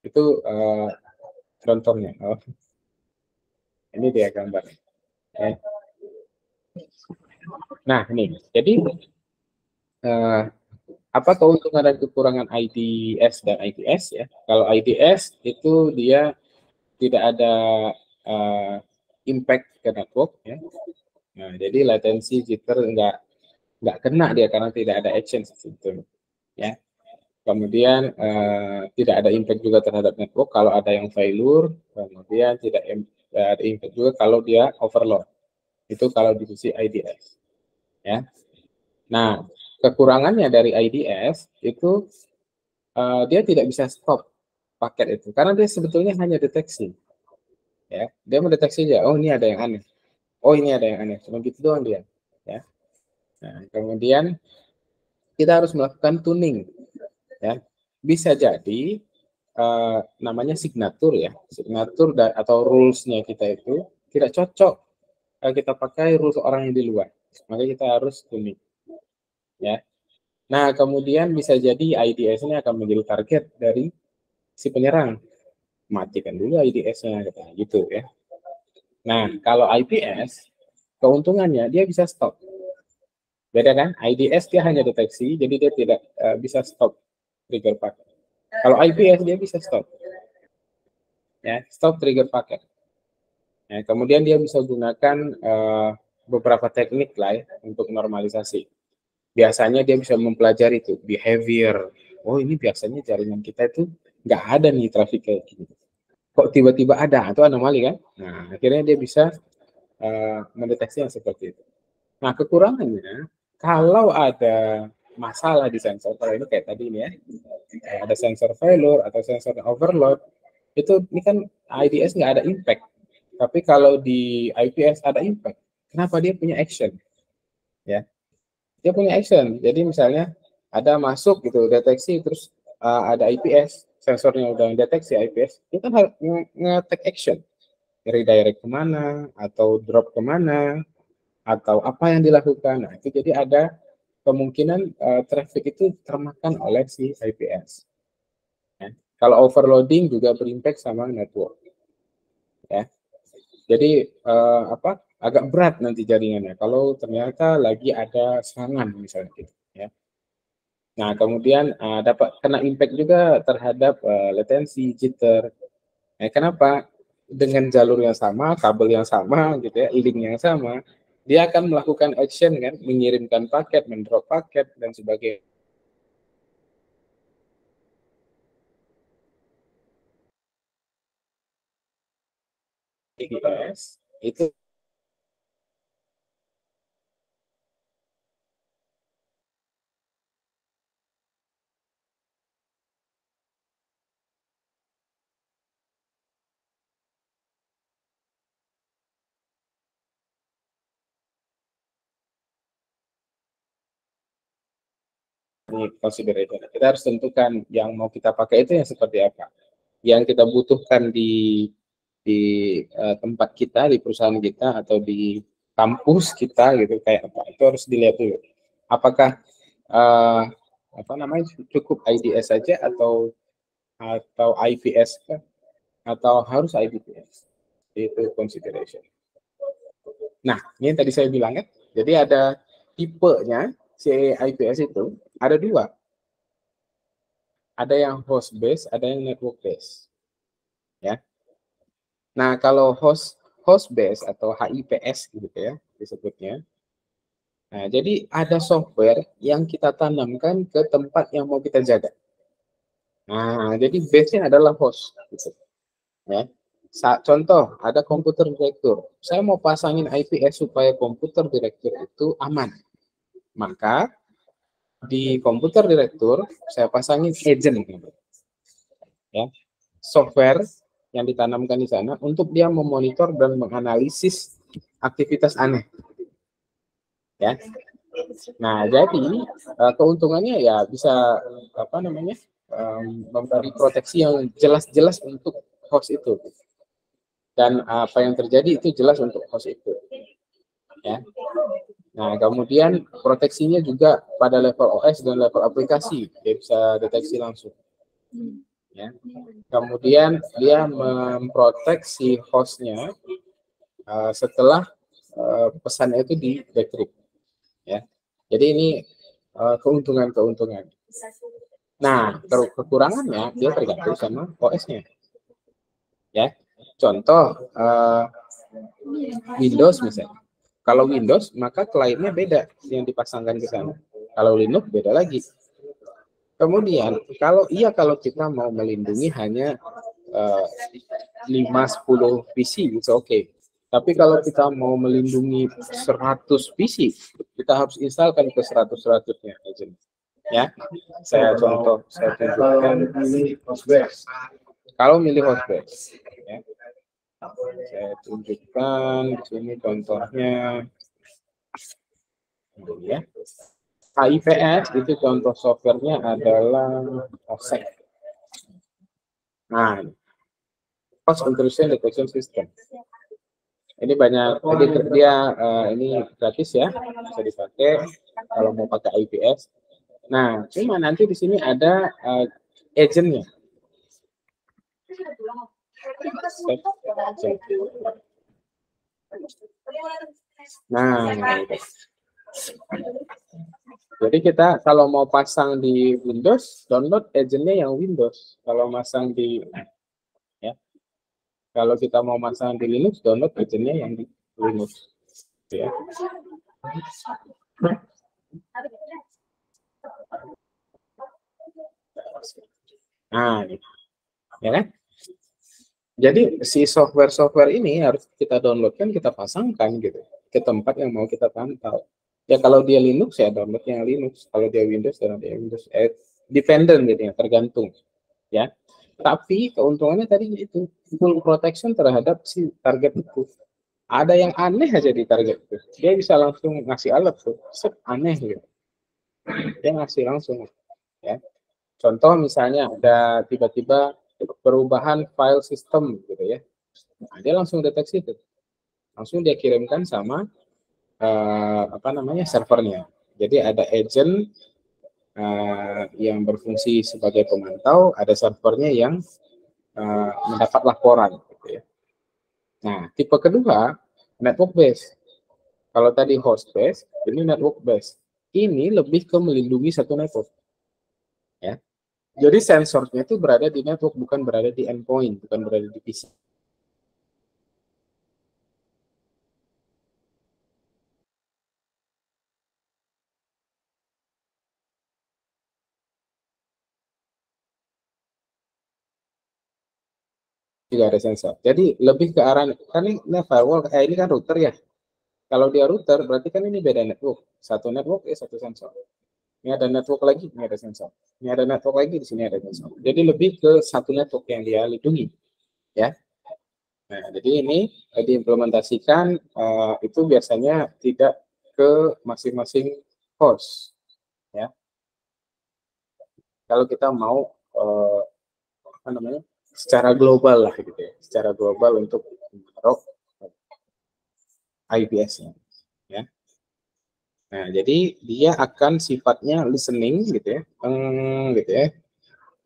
Itu contohnya. Oh. Ini dia gambar. Ya. Nah, ini. Jadi apa keuntungan dan kekurangan IDS dan IPS ya? Kalau IDS itu dia tidak ada impact ke network ya. Nah, jadi latensi jitter nggak kena dia karena tidak ada action sistem ya. Kemudian tidak ada impact juga terhadap network kalau ada yang failure, kemudian tidak ada impact juga kalau dia overload. Itu kalau di sisi IDS. Ya. Nah, kekurangannya dari IDS itu dia tidak bisa stop paket itu karena dia sebetulnya hanya deteksi. Ya, dia mendeteksi aja, oh ini ada yang aneh. Oh ini ada yang aneh, cuma gitu doang dia. Ya. Nah, kemudian kita harus melakukan tuning. Ya, bisa jadi namanya signatur ya, signatur atau rulesnya kita itu tidak cocok kalau kita pakai rules orang yang di luar, maka kita harus tuning. Ya, nah kemudian bisa jadi IDS ini akan menjadi target dari si penyerang, matikan dulu IDS-nya gitu ya. Nah kalau IPS keuntungannya dia bisa stop. Beda kan? IDS dia hanya deteksi, jadi dia tidak bisa stop trigger packet. Kalau IPS dia bisa stop. Ya, stop trigger packet. Ya, kemudian dia bisa gunakan beberapa teknik lah ya, untuk normalisasi. Biasanya dia bisa mempelajari itu behavior. Oh ini biasanya jaringan kita itu nggak ada nih traffic kayak gini. Kok tiba-tiba ada? Itu anomali kan? Nah akhirnya dia bisa mendeteksi yang seperti itu. Nah, kekurangannya kalau ada masalah di sensor, kalau ini kayak tadi ini ya, kayak ada sensor failure atau sensor overload, itu ini kan IDS nggak ada impact. Tapi kalau di IPS ada impact. Kenapa dia punya action? Ya, dia punya action. Jadi misalnya ada masuk gitu, deteksi, terus ada IPS, sensornya udah deteksi IPS, dia kan harus nge-take action. Redirect kemana, atau drop kemana, atau apa yang dilakukan. Nah, itu jadi ada kemungkinan traffic itu termakan oleh si IPS. Ya. Kalau overloading juga berimpact sama network. Ya. Jadi apa? Agak berat nanti jaringannya kalau ternyata lagi ada serangan misalnya gitu. Ya. Nah, kemudian dapat kena impact juga terhadap latensi, jitter. Nah, kenapa? Dengan jalur yang sama, kabel yang sama, gitu ya, link yang sama, dia akan melakukan action kan, mengirimkan paket, mendrop paket dan sebagainya. IPS itu consideration. Kita harus tentukan yang mau kita pakai itu yang seperti apa. yang kita butuhkan di tempat kita, di perusahaan kita, atau di kampus kita gitu, kayak apa, itu harus dilihat dulu. Apakah apa namanya, cukup IDS saja atau IPS kah? Atau harus IPS? Itu consideration. Nah, ini yang tadi saya bilang ya. Jadi ada tipenya CIPS itu ada dua. Ada yang host base, ada yang network base. Ya. Nah, kalau host base atau HIPS gitu ya disebutnya. Nah, jadi ada software yang kita tanamkan ke tempat yang mau kita jaga. Nah, jadi base-nya adalah host gitu. Ya. Contoh, ada komputer direktur. Saya mau pasangin IPS supaya komputer direktur itu aman. Maka di komputer direktur saya pasangin agent, ya, software yang ditanamkan di sana untuk dia memonitor dan menganalisis aktivitas aneh, ya. Nah, jadi keuntungannya ya bisa apa namanya, memberi proteksi yang jelas-jelas untuk host itu, dan apa yang terjadi itu jelas untuk host itu, ya. Nah, kemudian proteksinya juga pada level OS dan level aplikasi, dia bisa deteksi langsung. Ya. Kemudian dia memproteksi hostnya setelah pesannya itu di decrypt. Ya. Jadi ini keuntungan-keuntungan. Nah, kekurangannya dia tergantung sama OS-nya. Ya. Contoh Windows misalnya. Kalau Windows maka kliennya beda yang dipasangkan ke sana. Kalau Linux beda lagi. Kemudian kalau kita mau melindungi hanya 5-10 PC itu oke. Tapi kalau kita mau melindungi 100 PC, kita harus instalkan ke 100-100-nya. Ya, saya tunjukkan. Kalau milih host base, ya. Saya tunjukkan di sini contohnya. Ya. HIPS itu contoh softwarenya adalah OSEC. Nah, Host Intrusion Detection System. Ini banyak, jadi dia ini gratis ya, bisa dipakai kalau mau pakai IPS. Nah, cuma nanti di sini ada agentnya. Nah, jadi kita kalau mau pasang di Windows, download agentnya yang Windows. Kalau masang di, ya, kalau kita mau masang di Linux, download agentnya yang di Linux. Ya. Nah, ya kan? Jadi si software ini harus kita downloadkan, kita pasangkan gitu ke tempat yang mau kita pantau. Ya kalau dia Linux ya download yang Linux, kalau dia Windows download yang Windows. Dependent gitu ya, tergantung. Ya. Tapi keuntungannya tadi itu full protection terhadap si target itu. Ada yang aneh aja di target itu, dia bisa langsung ngasih alert tuh, aneh gitu. Dia ngasih langsung, ya. Contoh misalnya ada tiba-tiba perubahan file system gitu ya. Nah, dia langsung deteksi itu. Langsung dia kirimkan sama apa namanya servernya. Jadi ada agent yang berfungsi sebagai pemantau, ada servernya yang mendapat laporan gitu ya. Nah, tipe kedua network base. Kalau tadi host base, ini network base. Ini lebih ke melindungi satu network. Ya. Jadi sensornya itu berada di network, bukan berada di endpoint, bukan berada di PC. Juga ada sensor. Jadi lebih ke arah, kan ini firewall, ini kan router ya. Kalau dia router, berarti kan ini beda network. Satu network, satu sensor. Ini ada network lagi, ini ada sensor. Ini ada network lagi, di sini ada sensor. Jadi lebih ke satu network yang dia lindungi. Ya. Nah, jadi ini diimplementasikan itu biasanya tidak ke masing-masing host. Ya. Kalau kita mau apa namanya, secara global lah gitu ya, secara global untuk menaruh IPS-nya ya. Nah, jadi dia akan sifatnya listening gitu ya. Gitu ya.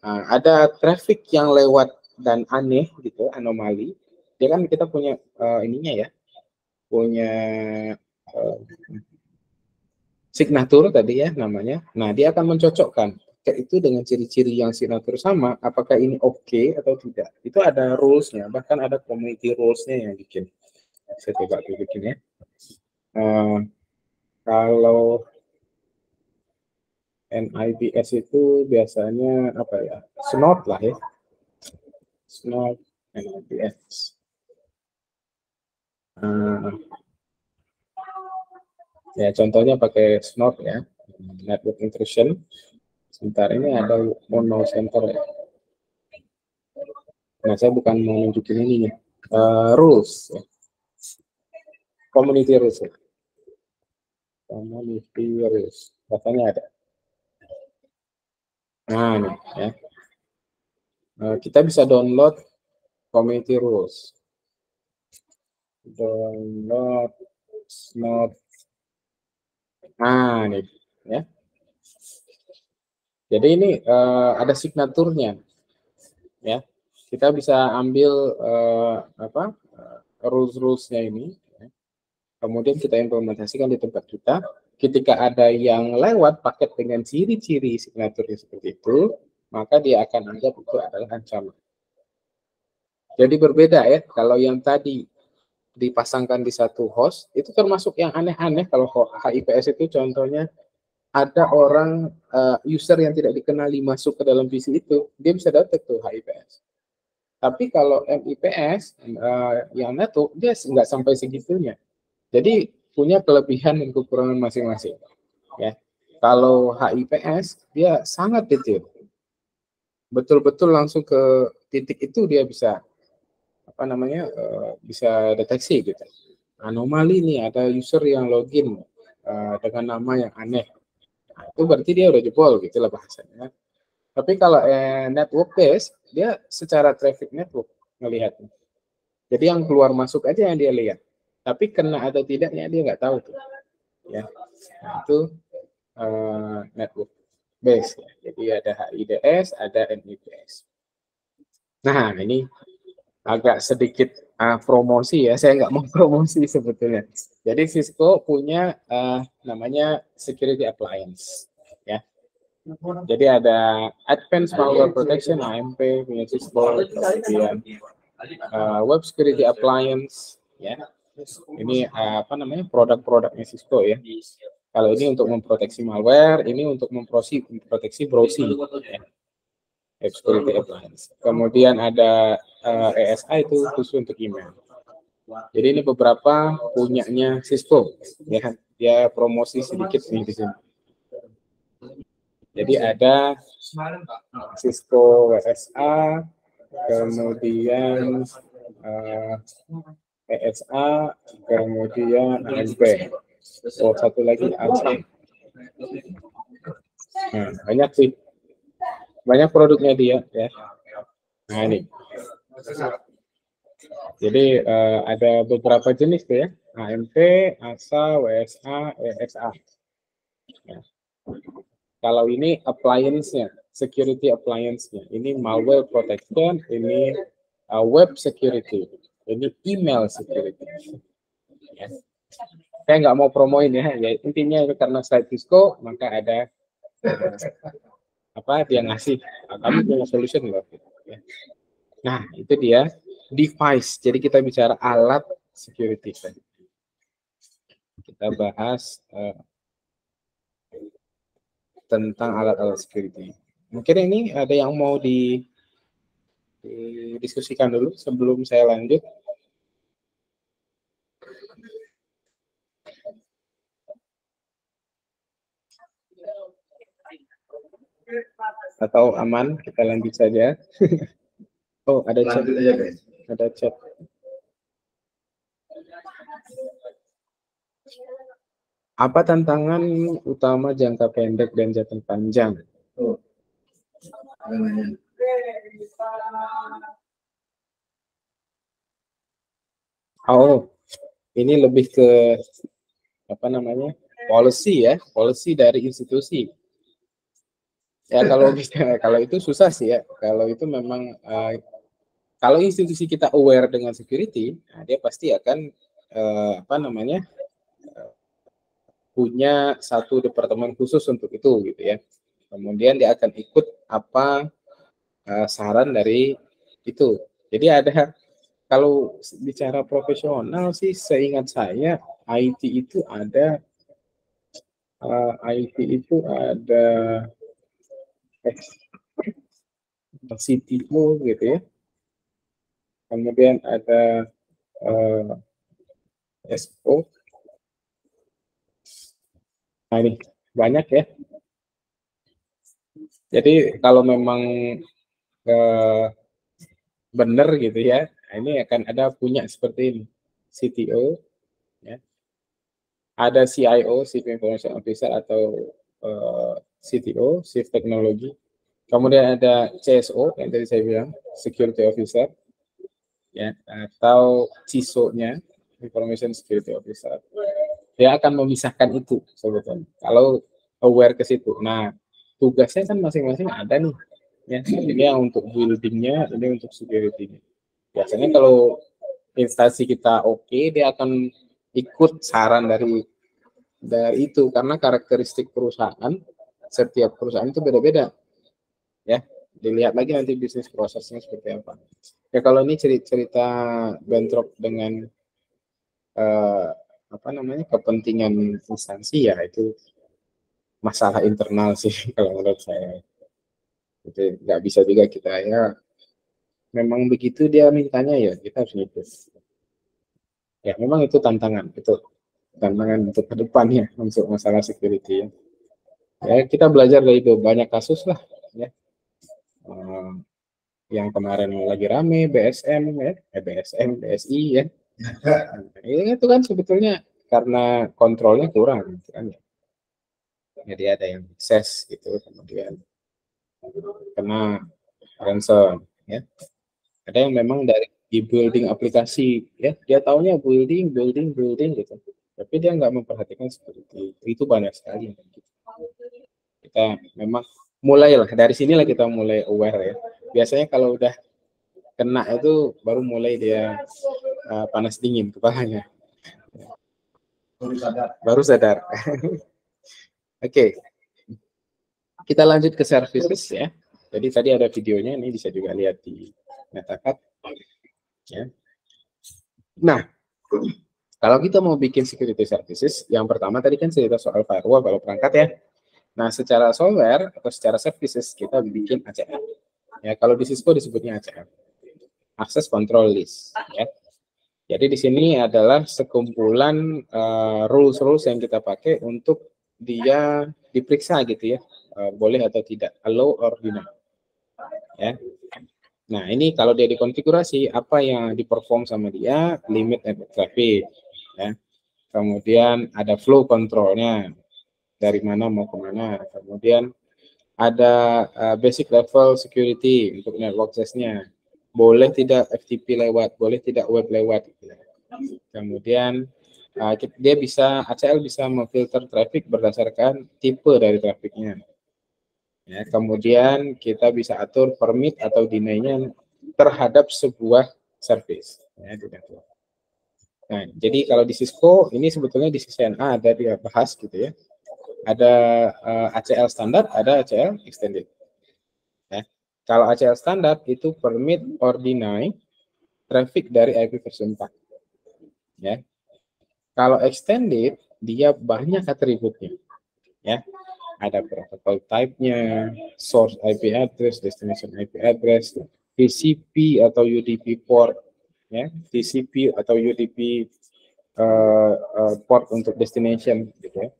Nah, ada traffic yang lewat dan aneh gitu, anomali. Dia kan kita punya ininya ya. Punya signatur tadi ya namanya. Nah, dia akan mencocokkan itu dengan ciri-ciri yang signatur sama, apakah ini oke atau tidak. Itu ada rules-nya, bahkan ada community rules-nya yang bikin. Saya coba bikin ya. Kalau NIPS itu biasanya apa ya? Snort lah ya. Snort NIPS. Ya contohnya pakai Snort ya. Network intrusion. Sebentar ini ada mono center ya. Nah, saya bukan mau nunjukin ininya. Rules ya. Community rules ya. Community rules. Katanya ada. Nah, nih ya. Kita bisa download community rules. Download Snort. Nah, nih ya. Jadi ini ada signaturnya. Ya. Kita bisa ambil rules-rulesnya ini. Ya. Kemudian kita implementasikan di tempat kita. Ketika ada yang lewat paket dengan ciri-ciri signaturnya seperti itu, maka dia akan anggap itu adalah ancaman. Jadi berbeda ya, kalau yang tadi dipasangkan di satu host, itu termasuk yang aneh-aneh. Kalau HIPS itu contohnya, ada orang user yang tidak dikenali masuk ke dalam PC itu, dia bisa dapat tuh HIPS. Tapi kalau MIPS, yang network, dia nggak sampai segitunya. Jadi punya kelebihan dan kekurangan masing-masing. Ya, kalau HIPS dia sangat detail, betul-betul langsung ke titik itu dia bisa bisa deteksi gitu. Anomali nih ada user yang login dengan nama yang aneh, nah, itu berarti dia udah jebol gitulah bahasanya. Tapi kalau network base dia secara traffic network ngelihatnya. Jadi yang keluar masuk aja yang dia lihat. Tapi kena atau tidaknya dia nggak tahu tuh. Ya, nah, itu network base. Ya. Jadi ada HIDS, ada NIPS. Nah, ini agak sedikit promosi ya. Saya nggak mau promosi sebetulnya. Jadi Cisco punya namanya Security Appliance. Ya. Jadi ada Advanced Malware Protection (AMP) punya Cisco, kemudian Web Security Appliance. Ya. Ini produk-produknya Cisco ya. Kalau ini untuk memproteksi malware, ini untuk memproteksi browsing. Ya. Web Security Appliance. Kemudian ada ESA itu khusus untuk email. Jadi ini beberapa punyanya Cisco. Ya, dia promosi sedikit nih di sini. Jadi ada Cisco WSA, kemudian ESA, kemudian AMP. Satu lagi AC. Nah, banyak sih. Banyak produknya dia ya. Nah ini. Jadi ada beberapa jenis tuh ya. AMP, ASA, WSA, ESA. Ya. Kalau ini appliance-nya, security appliance-nya. Ini malware protection, ini web security, ini email security. Ya. Saya nggak mau promoin ya. Intinya itu karena slide Cisco, maka ada dia ngasih. Kami punya solution loh. Ya. Nah, itu dia device. Jadi kita bicara alat security. Kita bahas tentang alat-alat security. Mungkin ini ada yang mau didiskusikan dulu sebelum saya lanjut. Atau aman, kita lanjut saja. Oh, ada chat. Ada chat. Apa tantangan utama jangka pendek dan jangka panjang? Oh, ini lebih ke apa namanya? Policy ya, policy dari institusi. Ya kalau kalau itu susah sih ya. Kalau itu memang kalau institusi kita aware dengan security, nah dia pasti akan apa namanya? Punya satu departemen khusus untuk itu gitu ya. Kemudian dia akan ikut apa saran dari itu. Jadi ada kalau bicara profesional sih seingat saya IT itu ada IT itu ada CTO gitu ya. Kemudian ada SO. Nah ini banyak ya. Jadi kalau memang benar gitu ya, ini akan ada punya seperti ini, CTO, ya. Ada CIO, Chief Information Officer atau CTO, Chief Technology. Kemudian ada CSO yang tadi saya bilang, Security Officer, ya, atau CISO-nya, Information Security Officer. Dia akan memisahkan itu sebetulnya. Kalau aware ke situ. Nah, tugasnya kan masing-masing ada nih. Ya, ini yang untuk buildingnya, ini untuk security-nya. Biasanya kalau instansi kita oke, dia akan ikut saran dari itu karena karakteristik perusahaan, setiap perusahaan itu beda-beda. Ya, dilihat lagi nanti bisnis prosesnya seperti apa. Ya kalau ini cerita bentrok dengan apa namanya kepentingan instansi ya itu masalah internal sih kalau menurut saya. Itu nggak bisa juga kita ya memang begitu dia mintanya ya kita harus ngikut. Ya memang itu tantangan untuk ke depannya untuk masalah security ya. Ya kita belajar dari itu banyak kasus lah ya. Yang kemarin lagi rame BSM ya, BSM, BSI ya. Ini itu kan sebetulnya karena kontrolnya kurang gitu kan ya. Jadi ada yang akses gitu kemudian kena ransom ya. Ada yang memang dari di building aplikasi ya, dia taunya building gitu. Tapi dia nggak memperhatikan seperti itu banyak sekali. Kita memang mulailah dari sinilah kita mulai aware ya. Biasanya kalau udah kena itu baru mulai dia panas dingin kepalanya. Baru sadar. Oke. Kita lanjut ke services ya. Jadi tadi ada videonya, ini bisa juga lihat di Netacad. Ya. Nah, kalau kita mau bikin security services, yang pertama tadi kan cerita soal firewall kalau perangkat ya. Nah, secara software atau secara services kita bikin ACL. Ya, kalau di Cisco disebutnya ACL. Access Control List. Ya. Jadi di sini adalah sekumpulan rules-rules yang kita pakai untuk dia diperiksa gitu ya, boleh atau tidak, allow or deny. Ya. Nah ini kalau dia dikonfigurasi apa yang diperform sama dia, limit and traffic. Ya. Kemudian ada flow controlnya dari mana mau ke mana. Kemudian ada basic level security untuk network access-nya. Boleh tidak FTP lewat, boleh tidak web lewat. Kemudian dia bisa ACL bisa memfilter traffic berdasarkan tipe dari trafficnya. Ya, kemudian kita bisa atur permit atau deny-nya terhadap sebuah service. Ya, nah, jadi kalau di Cisco ini sebetulnya di CCNA ada dia bahas gitu ya. Ada ACL standar, ada ACL extended. Ya. Kalau ACL standar itu permit or deny traffic dari IP version 4. Ya. Kalau extended dia banyak atributnya. Ya. Ada protokol type-nya, source IP address, destination IP address, TCP atau UDP port, ya, TCP atau UDP port untuk destination, gitu ya,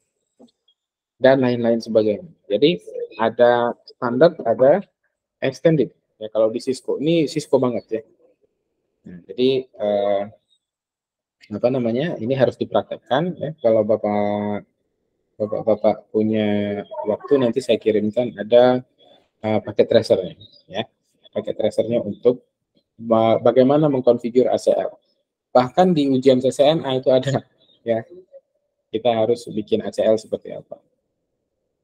dan lain-lain sebagainya. Jadi ada standar, ada extended. Ya kalau di Cisco ini Cisco banget ya. Nah, jadi apa namanya? Ini harus dipraktekkan ya. Kalau Bapak punya waktu nanti saya kirimkan ada paket tracernya ya. paket tracernya untuk bagaimana mengkonfigur ACL. Bahkan di ujian CCNA itu ada, ya. Kita harus bikin ACL seperti apa.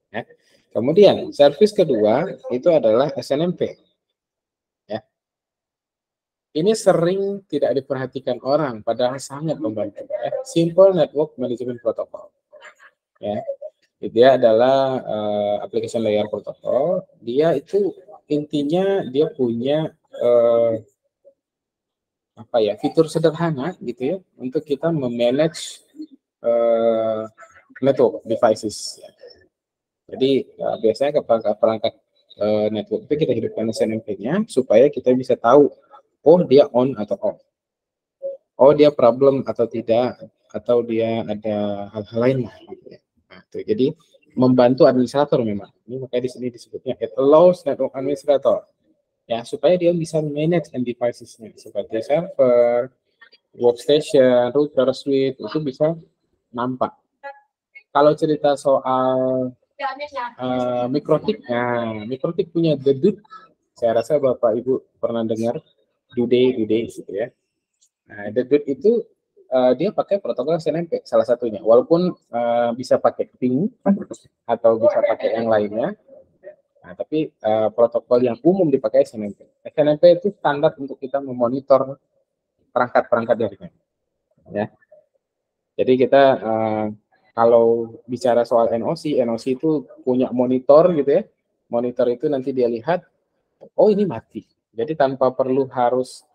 Ya. Kemudian service kedua itu adalah SNMP. Ya. Ini sering tidak diperhatikan orang, padahal sangat membantu. Ya. Simple Network Management Protocol. Ya. Dia adalah application layer protocol. Dia itu intinya dia punya fitur sederhana gitu ya untuk kita memanage network devices. Jadi biasanya perangkat network itu kita hidupkan SNMP-nya supaya kita bisa tahu, oh dia on atau off, oh dia problem atau tidak, atau dia ada hal-hal lain gitu ya. Nah, itu jadi membantu administrator memang. Ini makanya di sini disebutnya it allows network administrator, ya, supaya dia bisa manage devices-nya seperti server, workstation, router, switch, itu bisa nampak. Kalau cerita soal mikrotik, nah mikrotik punya dedut, saya rasa Bapak Ibu pernah dengar Dude gitu ya. Nah, dedut itu dia pakai protokol SNMP salah satunya, walaupun bisa pakai ping atau bisa pakai yang lainnya. Nah, tapi protokol yang umum dipakai SNMP. SNMP itu standar untuk kita memonitor perangkat-perangkat jaringan. Ya. Jadi kita kalau bicara soal NOC itu punya monitor gitu ya. Monitor itu nanti dia lihat, oh ini mati. Jadi tanpa perlu harus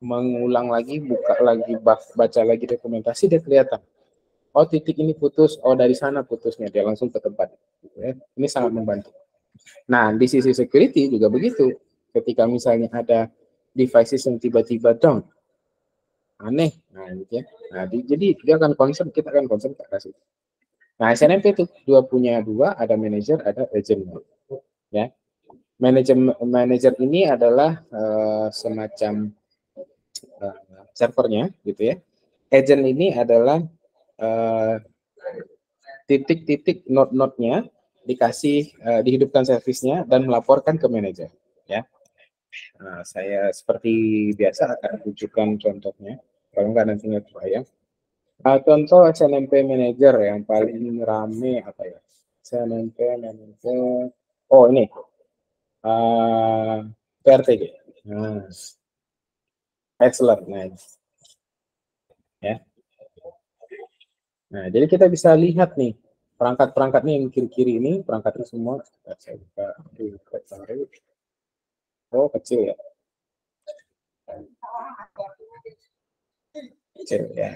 mengulang lagi, buka lagi, baca lagi dokumentasi, dia kelihatan. Oh titik ini putus, oh dari sana putusnya, dia langsung ke tempat. Gitu ya. Ini sangat membantu. Nah di sisi security juga begitu. Ketika misalnya ada devices yang tiba-tiba down, aneh, nah gitu ya. Nah jadi dia akan concern, kita akan concern ke arah situ. Nah SNMP itu punya dua, ada manager, ada agent. Ya, manager ini adalah semacam servernya, gitu ya. Agent ini adalah titik-titik node-node-nya dikasih dihidupkan servisnya dan melaporkan ke manajer. Ya, nah, saya seperti biasa akan tunjukkan contohnya. Kalau nggak nanti nggak kebayang. Contoh SNMP Manager yang paling rame apa ya? SNMP Manager. Oh ini PRTG. Nah, excellent, nice. Ya. Nah, jadi kita bisa lihat nih perangkat-perangkat nih yang kiri-kiri ini perangkatnya semua. Saya buka. Oh kecil ya. Kecil ya.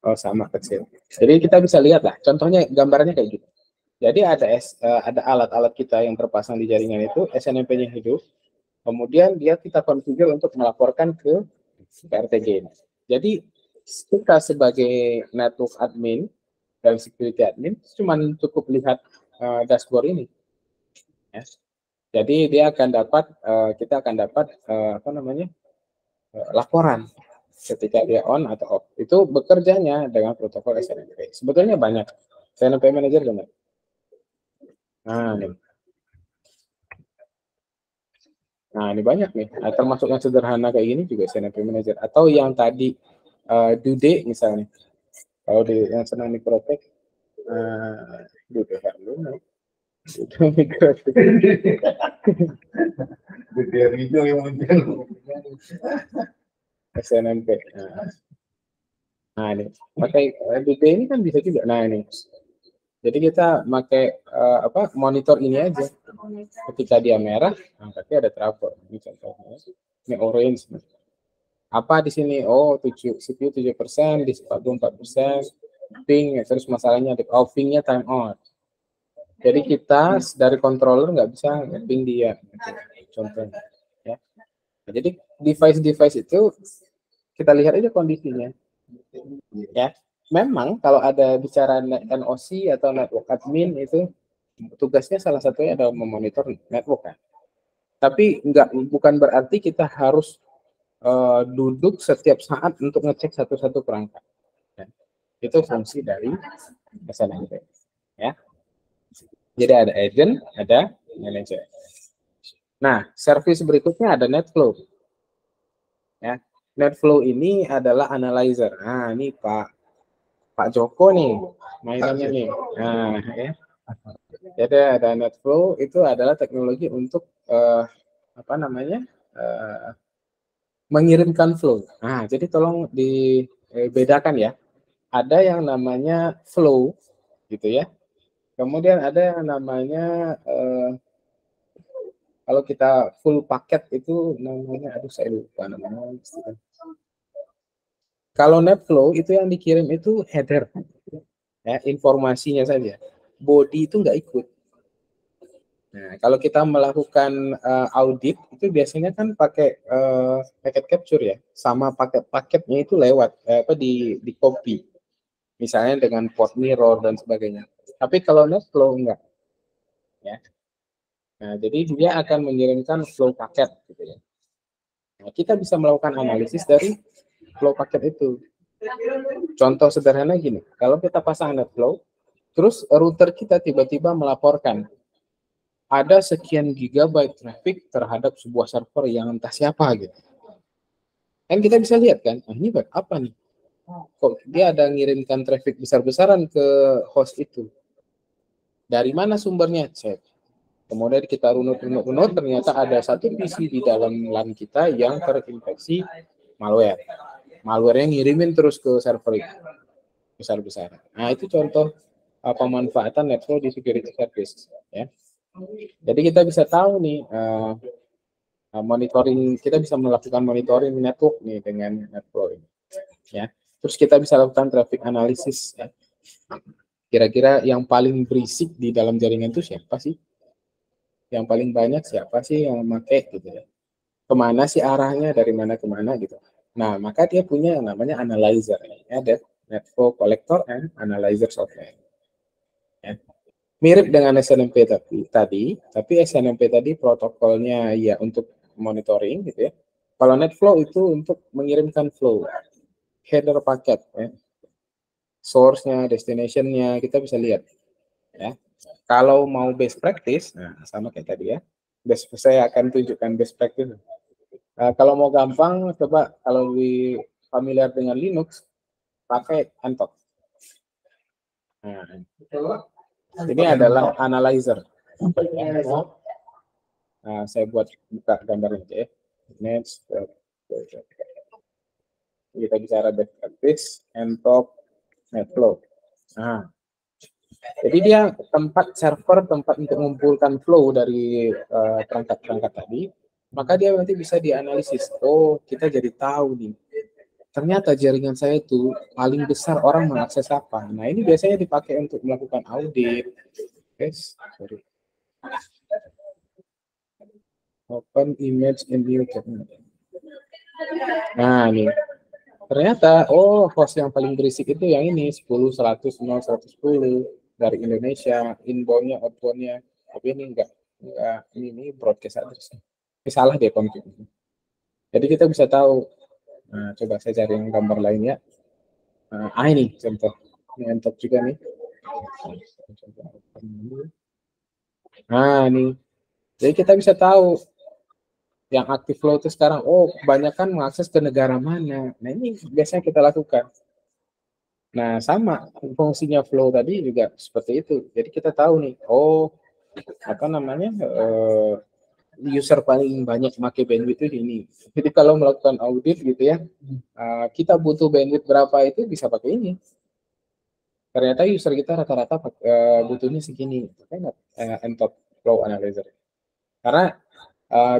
Oh sama kecil. Jadi kita bisa lihat lah, contohnya gambarnya kayak gitu. Jadi ada alat-alat kita yang terpasang di jaringan itu, SNMP-nya hidup, kemudian kita konfigur untuk melaporkan ke PRTG. Jadi kita sebagai network admin dan security admin cuma cukup lihat dashboard ini. Ya. Jadi dia akan dapat, kita akan dapat laporan ketika dia on atau off. Itu bekerjanya dengan protokol SNMP. Sebetulnya banyak. SNMP Manager benar. Nah, ini. Nah, ini banyak nih. Nah, termasuk yang sederhana kayak gini juga SNMP Manager. Atau yang tadi Dude misalnya. Kalau yang senang mikrotek, Dude dulu. Dude mikrotek.
Dude yang muncul.
SNMP. Nah ini, pakai Dude ini kan bisa juga. Nah ini. Jadi kita pakai monitor ini aja. Ketika dia merah, berarti ada trouble. Ini contohnya. Ini orange. Apa di sini? Oh, CPU 7%, di 44%, ping, terus masalahnya ada pingnya time out. Jadi kita dari controller nggak bisa ping dia. Contohnya. Ya. Nah, jadi device itu kita lihat aja kondisinya. Ya. Memang kalau ada bicara NOC atau network admin itu tugasnya salah satunya adalah memonitor network kan. Tapi bukan berarti kita harus duduk setiap saat untuk ngecek satu-satu perangkat. Ya. Itu fungsi dari SNMP. Ya. Jadi ada agent, ada manager. Nah, service berikutnya ada NetFlow. Ya, NetFlow ini adalah analyzer. Nah, ini Pak Joko nih, mainannya nih. Nah, ya. Jadi ada NetFlow itu adalah teknologi untuk apa namanya mengirimkan flow. Nah, jadi tolong dibedakan ya. Ada yang namanya flow, gitu ya. Kemudian ada yang namanya kalau kita full paket itu namanya, aduh saya lupa namanya. Kalau NetFlow itu yang dikirim itu header, ya, informasinya saja. Body itu nggak ikut. Nah, kalau kita melakukan audit itu biasanya kan pakai packet capture ya, sama paket-paketnya itu lewat di copy, misalnya dengan port mirror dan sebagainya. Tapi kalau NetFlow enggak, ya. Nah, jadi dia akan mengirimkan flow paket, gitu ya. Nah, kita bisa melakukan analisis dari flow paket itu. Contoh sederhana gini, kalau kita pasang NetFlow, terus router kita tiba-tiba melaporkan ada sekian gigabyte traffic terhadap sebuah server yang entah siapa gitu. Kan kita bisa lihat kan, ini buat apa nih? Kok dia ada ngirimkan traffic besar-besaran ke host itu? Dari mana sumbernya? Cek. Kemudian kita runut, ternyata ada satu PC di dalam LAN kita yang terinfeksi malware. Malware-nya ngirimin terus ke server itu besar-besaran. Nah, itu contoh pemanfaatan NetFlow di security service, ya. Jadi kita bisa tahu nih monitoring, kita bisa melakukan monitoring network nih dengan NetFlow ini, ya. Terus kita bisa lakukan traffic analysis, ya. Kira-kira yang paling berisik di dalam jaringan itu siapa sih? Yang paling banyak siapa sih yang memakai gitu ya? Kemana sih arahnya, dari mana ke mana gitu. Nah, maka dia punya yang namanya analyzer, ya. Ada NetFlow Collector and Analyzer software. Ya. Mirip dengan SNMP tadi, tapi SNMP tadi protokolnya ya untuk monitoring gitu ya. Kalau NetFlow itu untuk mengirimkan flow, header paket, ya. Source-nya, destination-nya kita bisa lihat, ya. Kalau mau best practice, nah sama kayak tadi ya. Saya akan tunjukkan best practice. Kalau mau gampang, coba kalau di familiar dengan Linux, pakai Ntok. Nah, ini adalah analyzer. Nah, saya buat buka gambarnya aja ya. Next, kita bicara best practice, Ntok, NetFlow. Nah, jadi dia tempat server, tempat untuk mengumpulkan flow dari perangkat-perangkat tadi, maka dia nanti bisa dianalisis. Oh, kita jadi tahu nih, ternyata jaringan saya itu paling besar orang mengakses apa. Nah, ini biasanya dipakai untuk melakukan audit. Guys, sorry. Open image in new cabinet. Nah, nih. Ternyata, oh, host yang paling berisik itu yang ini, 10, 100, 0, 110 dari Indonesia, inbound-nya, outbound-nya. Tapi ini enggak ini broadcast address. Ini salah deh konfig. Jadi kita bisa tahu. Nah, coba saya cari yang gambar lainnya. Ini contoh. Ini Ntok juga nih. Nah, nih. Jadi kita bisa tahu yang aktif flow itu sekarang, oh, kebanyakan mengakses ke negara mana. Nah, ini biasanya kita lakukan. Nah, sama fungsinya flow tadi juga seperti itu. Jadi kita tahu nih, oh, apa namanya, user paling banyak pakai bandwidth itu ini. Jadi kalau melakukan audit gitu ya, kita butuh bandwidth berapa itu bisa pakai ini. Ternyata user kita rata-rata butuhnya segini. Ntok flow analyzer. Karena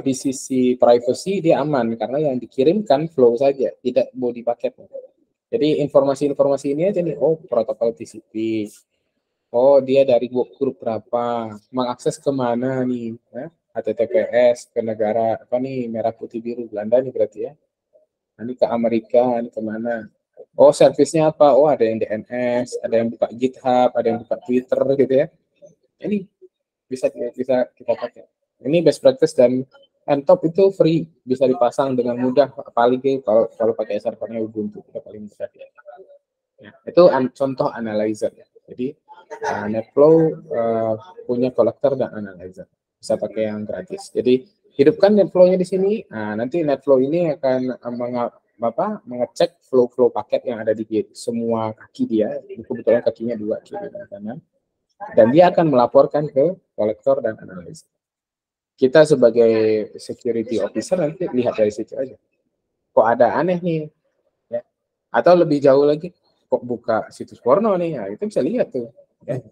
di sisi privacy dia aman karena yang dikirimkan flow saja, tidak body paket. Jadi informasi-informasi ini aja nih, oh, protokol TCP, oh, dia dari grup berapa, mengakses kemana nih, ya? HTTPS ke negara apa nih, merah putih biru Belanda nih berarti ya. Ini ke Amerika, ini kemana? Oh, servisnya apa? Oh, ada yang DNS, ada yang buka GitHub, ada yang buka Twitter gitu ya. Ini bisa kita pakai. Ini best practice dan Ntok itu free, bisa dipasang dengan mudah, apalagi kalau pakai servernya Ubuntu, kita paling mudah ya. Itu contoh analyzer ya. Jadi NetFlow punya collector dan analyzer, bisa pakai yang gratis. Jadi hidupkan NetFlow-nya di sini. Nah, nanti NetFlow ini akan mengecek flow paket yang ada di semua kaki dia. Kebetulan kakinya 2, kiri dan kanan. Dan dia akan melaporkan ke kolektor dan analyzer. Kita sebagai security officer nanti lihat dari situ aja. Kok ada aneh nih? Ya. Atau lebih jauh lagi, kok buka situs porno nih? Ya, itu bisa lihat tuh. Ya.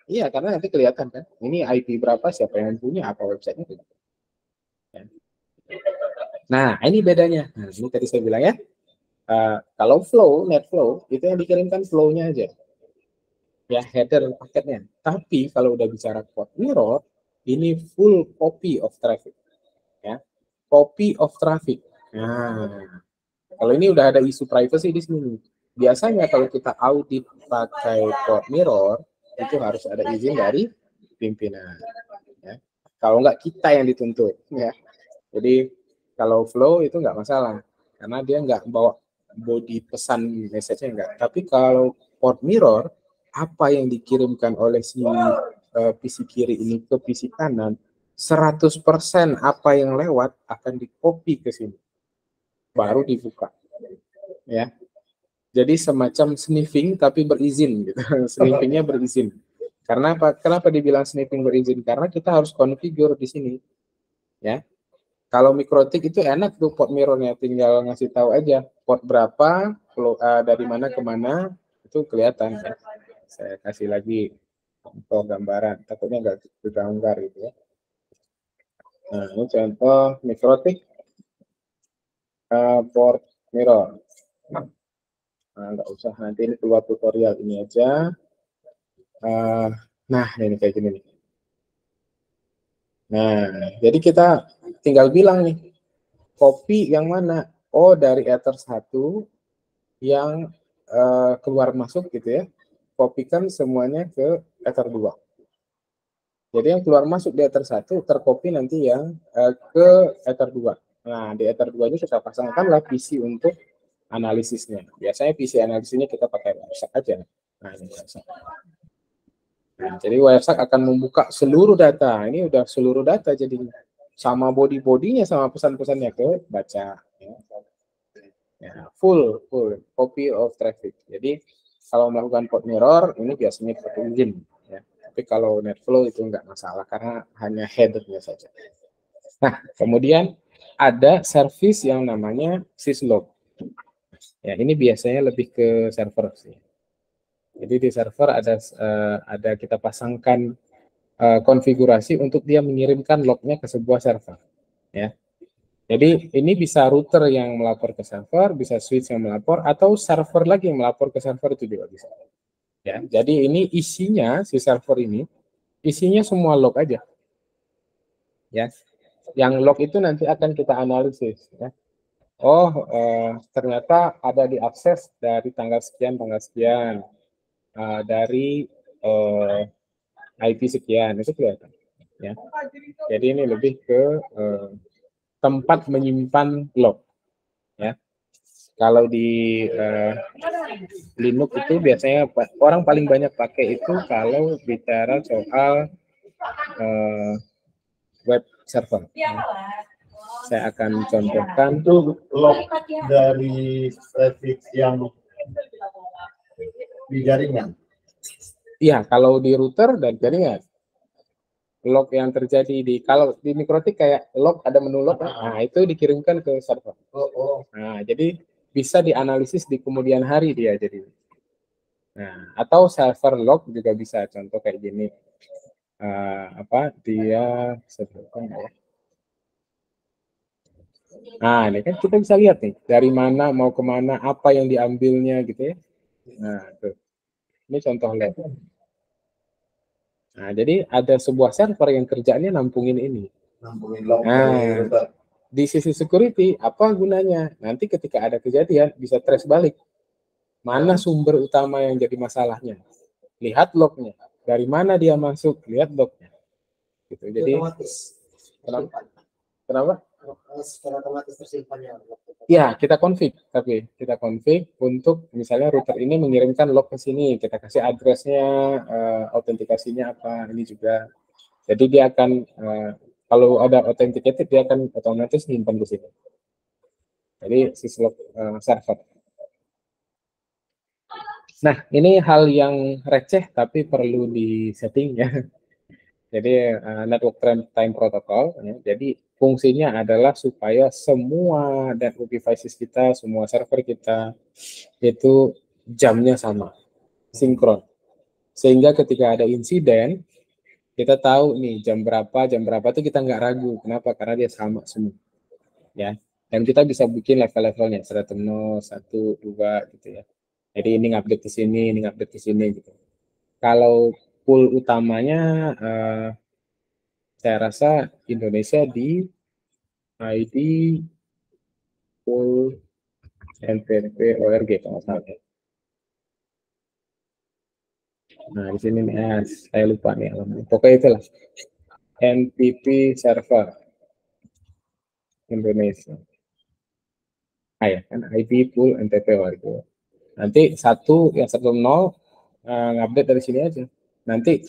Iya, karena nanti kelihatan kan. Ini IP berapa, siapa yang punya, apa websitenya. Ya. Nah, ini bedanya. Nah, ini tadi saya bilang ya. Kalau NetFlow, itu yang dikirimkan flow-nya aja. Ya, header paketnya. Tapi kalau udah bicara port mirror, ini full copy of traffic. Ya. Copy of traffic. Nah, kalau ini udah ada isu privacy di sini. Biasanya kalau kita audit pakai port mirror, itu harus ada izin dari pimpinan. Ya. Kalau nggak kita yang dituntut. Ya. Jadi kalau flow itu nggak masalah, karena dia nggak bawa body pesan message-nya nggak. Tapi kalau port mirror, apa yang dikirimkan oleh si PC kiri ini ke PC kanan, 100% apa yang lewat akan di-copy ke sini. Baru dibuka. Ya. Jadi semacam sniffing tapi berizin gitu. Sniffingnya berizin. Karena apa? Kenapa dibilang sniffing berizin? Karena kita harus configure di sini. Ya. Kalau mikrotik itu enak tuh port mirrornya, tinggal ngasih tahu aja port berapa, dari mana ke mana, itu kelihatan kan. Saya kasih lagi contoh gambaran, takutnya nggak tergambar gitu ya. Nah, ini contoh mikrotik port mirror. Nah, nggak usah, nanti ini keluar tutorial ini aja. Nah, ini kayak gini nih. Nah, jadi kita tinggal bilang nih, copy yang mana? Oh, dari Ether 1 yang keluar masuk gitu ya. Kopikan semuanya ke Ether 2. Jadi yang keluar masuk di Ether 1 tercopy nanti yang ke Ether 2. Nah, di Ether 2 ini kita pasangkanlah PC untuk analisisnya. Biasanya PC analisisnya kita pakai Wireshark aja. Nah, ini Wireshark. Nah, jadi Wireshark akan membuka seluruh data. Ini udah seluruh data jadinya. Sama body-bodinya, sama pesan-pesannya ke baca. Ya, full copy of traffic. Jadi kalau melakukan port mirror ini biasanya pakai izin. Ya. Tapi kalau NetFlow itu nggak masalah karena hanya headernya saja. Nah, kemudian ada service yang namanya syslog. Ya, ini biasanya lebih ke server sih. Jadi di server ada kita pasangkan konfigurasi untuk dia mengirimkan lognya ke sebuah server. Ya. Jadi ini bisa router yang melapor ke server, bisa switch yang melapor, atau server lagi yang melapor ke server itu juga bisa. Ya, jadi ini isinya si server ini isinya semua log aja. Ya, yang log itu nanti akan kita analisis. Ya. Oh, ternyata ada diakses dari tanggal sekian, dari IP sekian, itu kelihatan. Ya. Jadi ini lebih ke tempat menyimpan log. Ya. Kalau di Linux itu biasanya orang paling banyak pakai itu kalau bicara soal web server. Ya. Saya akan contohkan
Itu log dari traffic yang di jaringan.
Iya, kalau di router dan jaringan. Log yang terjadi kalau di mikrotik kayak log, ada menu log, nah itu dikirimkan ke server. Nah, jadi bisa dianalisis di kemudian hari dia jadi. Nah, atau server log juga bisa, contoh kayak gini. Dia sebutkan ya. Nah, ini kan kita bisa lihat nih dari mana mau kemana, apa yang diambilnya gitu ya. Nah, tuh. Ini contoh lab. Nah, jadi ada sebuah server yang kerjaannya nampungin ini. Nah, di sisi security, apa gunanya? Nanti ketika ada kejadian, bisa trace balik. Mana sumber utama yang jadi masalahnya? Lihat lognya. Dari mana dia masuk? Lihat lognya. Gitu. Jadi, kenapa? Secara otomatis tersimpannya. Ya, kita config, tapi kita config untuk misalnya router ini mengirimkan log ke sini, kita kasih addressnya, autentikasinya apa, ini juga. Jadi dia akan, kalau ada authenticated, dia akan otomatis nyimpan di sini. Jadi syslog server. Nah, ini hal yang receh tapi perlu di setting ya. Jadi network time protocol, ya. Jadi fungsinya adalah supaya semua network devices kita, semua server kita itu jamnya sama, sinkron. Sehingga ketika ada insiden, kita tahu nih jam berapa tuh kita nggak ragu. Kenapa? Karena dia sama semua, ya. Dan kita bisa bikin level-levelnya, stratum 0, 1, 2 gitu ya. Jadi ini ngupdate ke sini, ini ngupdate ke sini gitu. Kalau pool utamanya saya rasa Indonesia di ID pool NPNP ORG kalau salah. Nah, di sini nih, saya lupa nih alamatnya. Pokoknya itulah NPP server Indonesia. Ya kan ID pool NPP ORG. Nanti satu yang 1.0 ngupdate dari sini aja. Nanti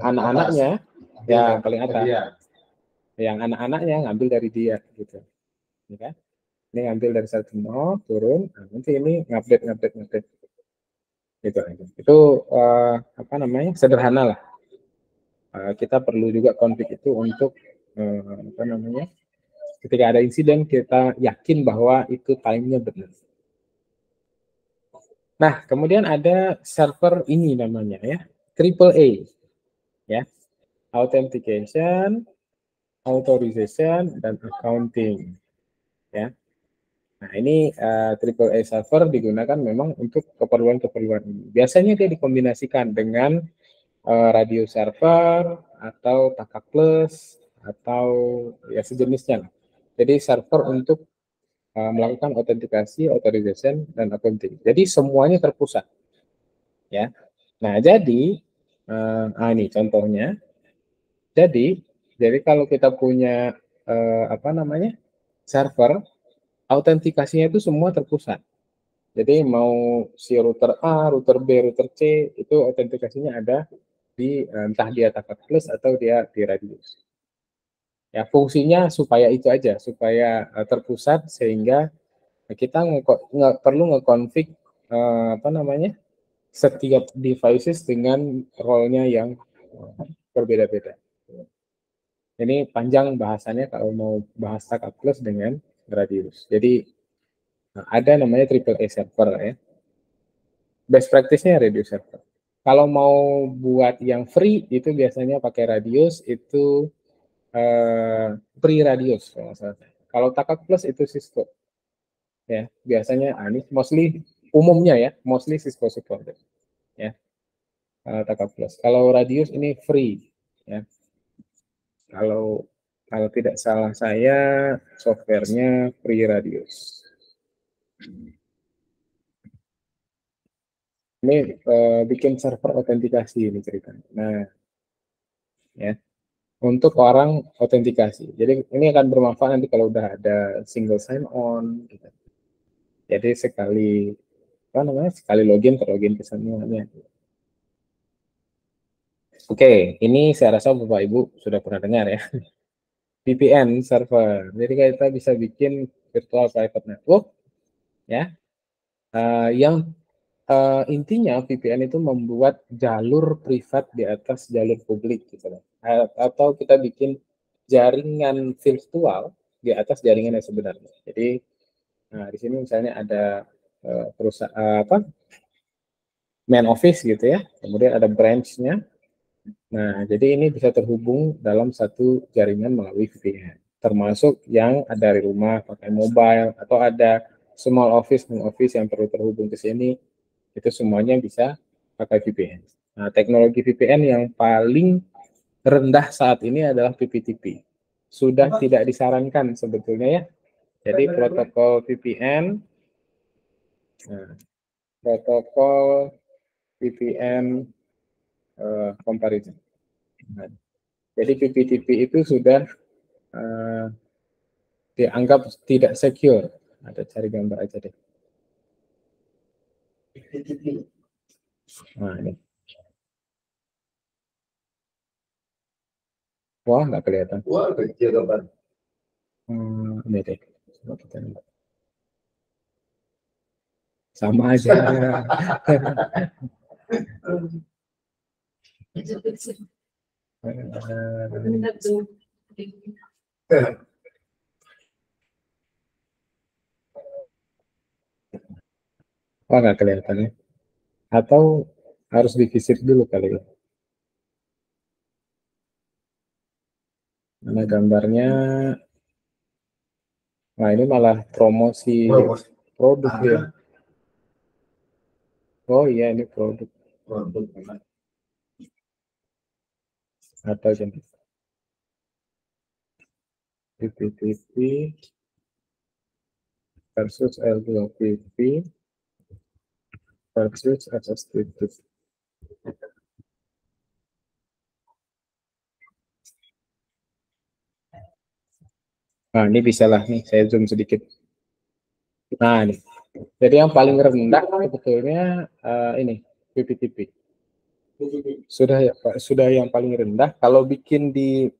anak-anaknya ya paling atas. Yang anak-anaknya ngambil dari dia gitu. Ya kan? Ini ngambil dari 1.0 turun, nah, nanti ini ngupdate gitu aja. Itu apa namanya? Sederhana lah. Kita perlu juga config itu untuk apa namanya? Ketika ada insiden kita yakin bahwa itu time-nya benar. Nah, kemudian ada server ini namanya ya, AAA ya. Authentication, authorization, dan accounting ya. Nah, ini AAA server digunakan memang untuk keperluan-keperluan ini. Biasanya dia dikombinasikan dengan radio server atau Taka Plus atau ya sejenisnya. Jadi server untuk melakukan autentikasi, authorization, dan accounting. Jadi semuanya terpusat, ya. Nah, jadi ini contohnya. Jadi kalau kita punya apa namanya server, autentikasinya itu semua terpusat. Jadi mau si router A, router B, router C itu autentikasinya ada di entah dia Taka Plus atau dia di Radius. Ya, fungsinya supaya itu aja, supaya terpusat sehingga kita nggak perlu nge-config apa namanya setiap devices dengan role-nya yang berbeda-beda. Ini panjang bahasannya kalau mau bahas Taka Plus dengan Radius. Jadi ada namanya AAA server ya. Best practice-nya Radius server. Kalau mau buat yang free itu biasanya pakai Radius itu pre-Radius kalau nggak salah. Kalau Taka Plus itu Cisco. Ya, biasanya ini mostly umumnya ya, mostly Cisco supported. Ya. Taka Plus. Kalau Radius ini free ya. Kalau tidak salah saya softwarenya free Radius. Ini bikin server autentikasi ini ceritanya. Nah, ya untuk orang autentikasi. Jadi ini akan bermanfaat nanti kalau udah ada single sign on. Gitu. Jadi sekali apa namanya sekali login terlogin ke semuanya. Oke, ini saya rasa Bapak Ibu sudah pernah dengar ya. VPN server. Jadi kita bisa bikin virtual private network ya. Yang intinya VPN itu membuat jalur privat di atas jalur publik gitu loh. Atau kita bikin jaringan virtual di atas jaringan yang sebenarnya. Jadi di sini misalnya ada perusahaan apa main office gitu ya. Kemudian ada branch-nya. Nah, jadi ini bisa terhubung dalam satu jaringan melalui VPN. Termasuk yang ada di rumah pakai mobile atau ada small office, home office yang perlu terhubung ke sini, itu semuanya bisa pakai VPN. Nah, teknologi VPN yang paling rendah saat ini adalah PPTP. Sudah tidak disarankan sebetulnya ya. Jadi protokol VPN, nah, protokol VPN comparison. Nah, jadi PPTP itu sudah dianggap tidak secure Ada cari gambar aja deh. Nah, ini. Wah, nggak kelihatan.
Wah, kecil gambar.
Ini deh. Coba kita lihat. Sama aja. Wah, nggak kelihatan ya. Atau harus divisir dulu kali ya. Mana gambarnya? Nah, ini malah promosi produk ya. Oh iya, ini produk. Atau jadi PPTP versus L2PP versus SSTP. Nah, ini bisa lah nih, saya zoom sedikit. Nah, ini. Jadi yang paling rendah sebetulnya ini PPTP. Sudah yang paling rendah. Kalau bikin di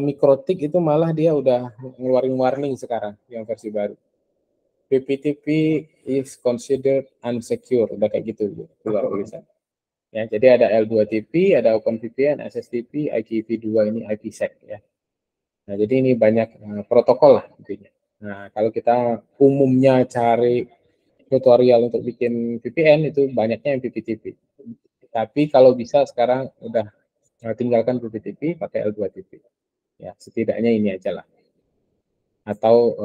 mikrotik itu malah dia udah ngeluarin warning sekarang yang versi baru. PPTP is considered unsecure, udah kayak gitu keluar tulisan. Ya, jadi ada L2TP, ada OpenVPN, SSTP, IPv2 ini IPsec ya. Nah, jadi ini banyak protokol lah intinya. Nah, kalau kita umumnya cari tutorial untuk bikin VPN itu banyaknya yang PPTP. Tapi kalau bisa sekarang udah tinggalkan PPTP, pakai L2TP. Ya, setidaknya ini aja lah. Atau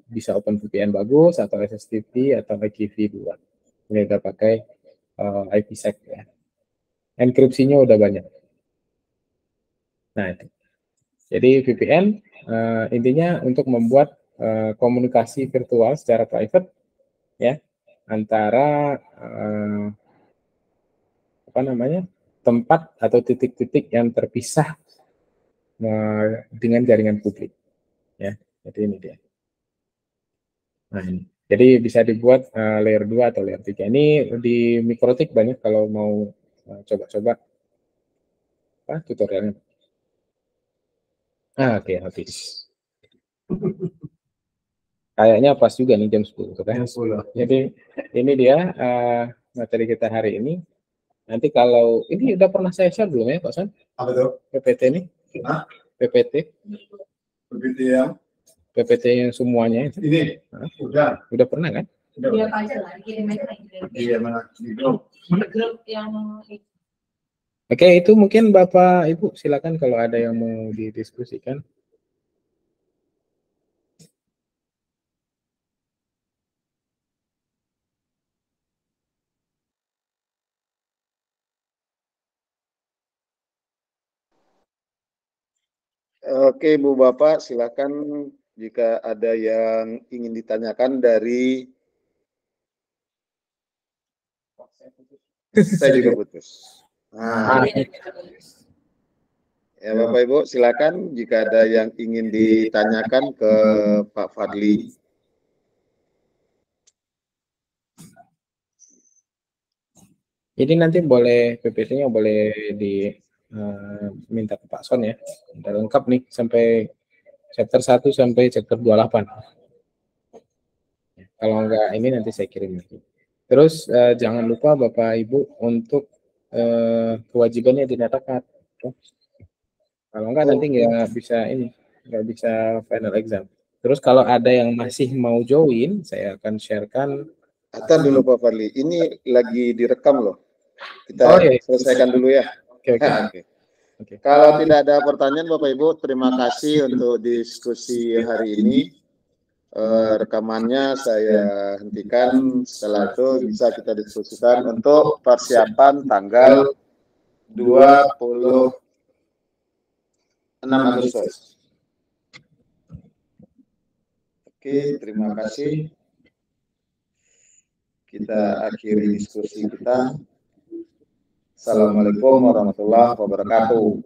bisa OpenVPN bagus, atau SSTP, atau IPv2. Ini udah pakai IPsec ya. Enkripsinya udah banyak. Nah, itu. Jadi VPN intinya untuk membuat komunikasi virtual secara private ya antara apa namanya tempat atau titik-titik yang terpisah dengan jaringan publik ya. Jadi ini dia. Nah, ini. Jadi bisa dibuat layer 2 atau layer 3. Ini di Mikrotik banyak kalau mau coba-coba tutorialnya. Oke, habis. Kayaknya pas juga nih jam 10. Kan? Jadi ini dia materi kita hari ini. Nanti kalau ini udah pernah saya share belum ya Pak San?
Apa tuh?
PPT ini?
Hah?
PPT?
PPT yang?
PPT yang semuanya itu?
Ini?
Hah?
Udah
pernah kan?
Dia aja lah, dikirim aja.
Iya, mana? Di
Grup yang
Oke, itu mungkin Bapak Ibu silakan kalau ada yang mau didiskusikan.
Oke, Bu Bapak, silakan jika ada yang ingin ditanyakan dari saya juga putus. Nah, ya Bapak Ibu, silakan jika ada yang ingin ditanyakan ke Pak Fadli.
Jadi nanti boleh PPT-nya boleh minta ke Pak Son ya. Udah lengkap nih sampai chapter 1 sampai chapter 28. Kalau enggak ini nanti saya kirim lagi. Terus jangan lupa Bapak Ibu untuk kewajibannya dinyatakan. Kalau enggak nanti nggak bisa final exam. Terus kalau ada yang masih mau join, saya akan sharekan.
Atar dulu Pak Fadli, ini lagi direkam loh. Kita selesaikan dulu ya.
Oke.
Kalau tidak ada pertanyaan Bapak Ibu, terima kasih untuk diskusi hari ini. Rekamannya saya hentikan, setelah itu bisa kita diskusikan untuk persiapan tanggal 26 Agustus. Oke, terima kasih. Kita akhiri diskusi kita. Assalamualaikum warahmatullahi wabarakatuh.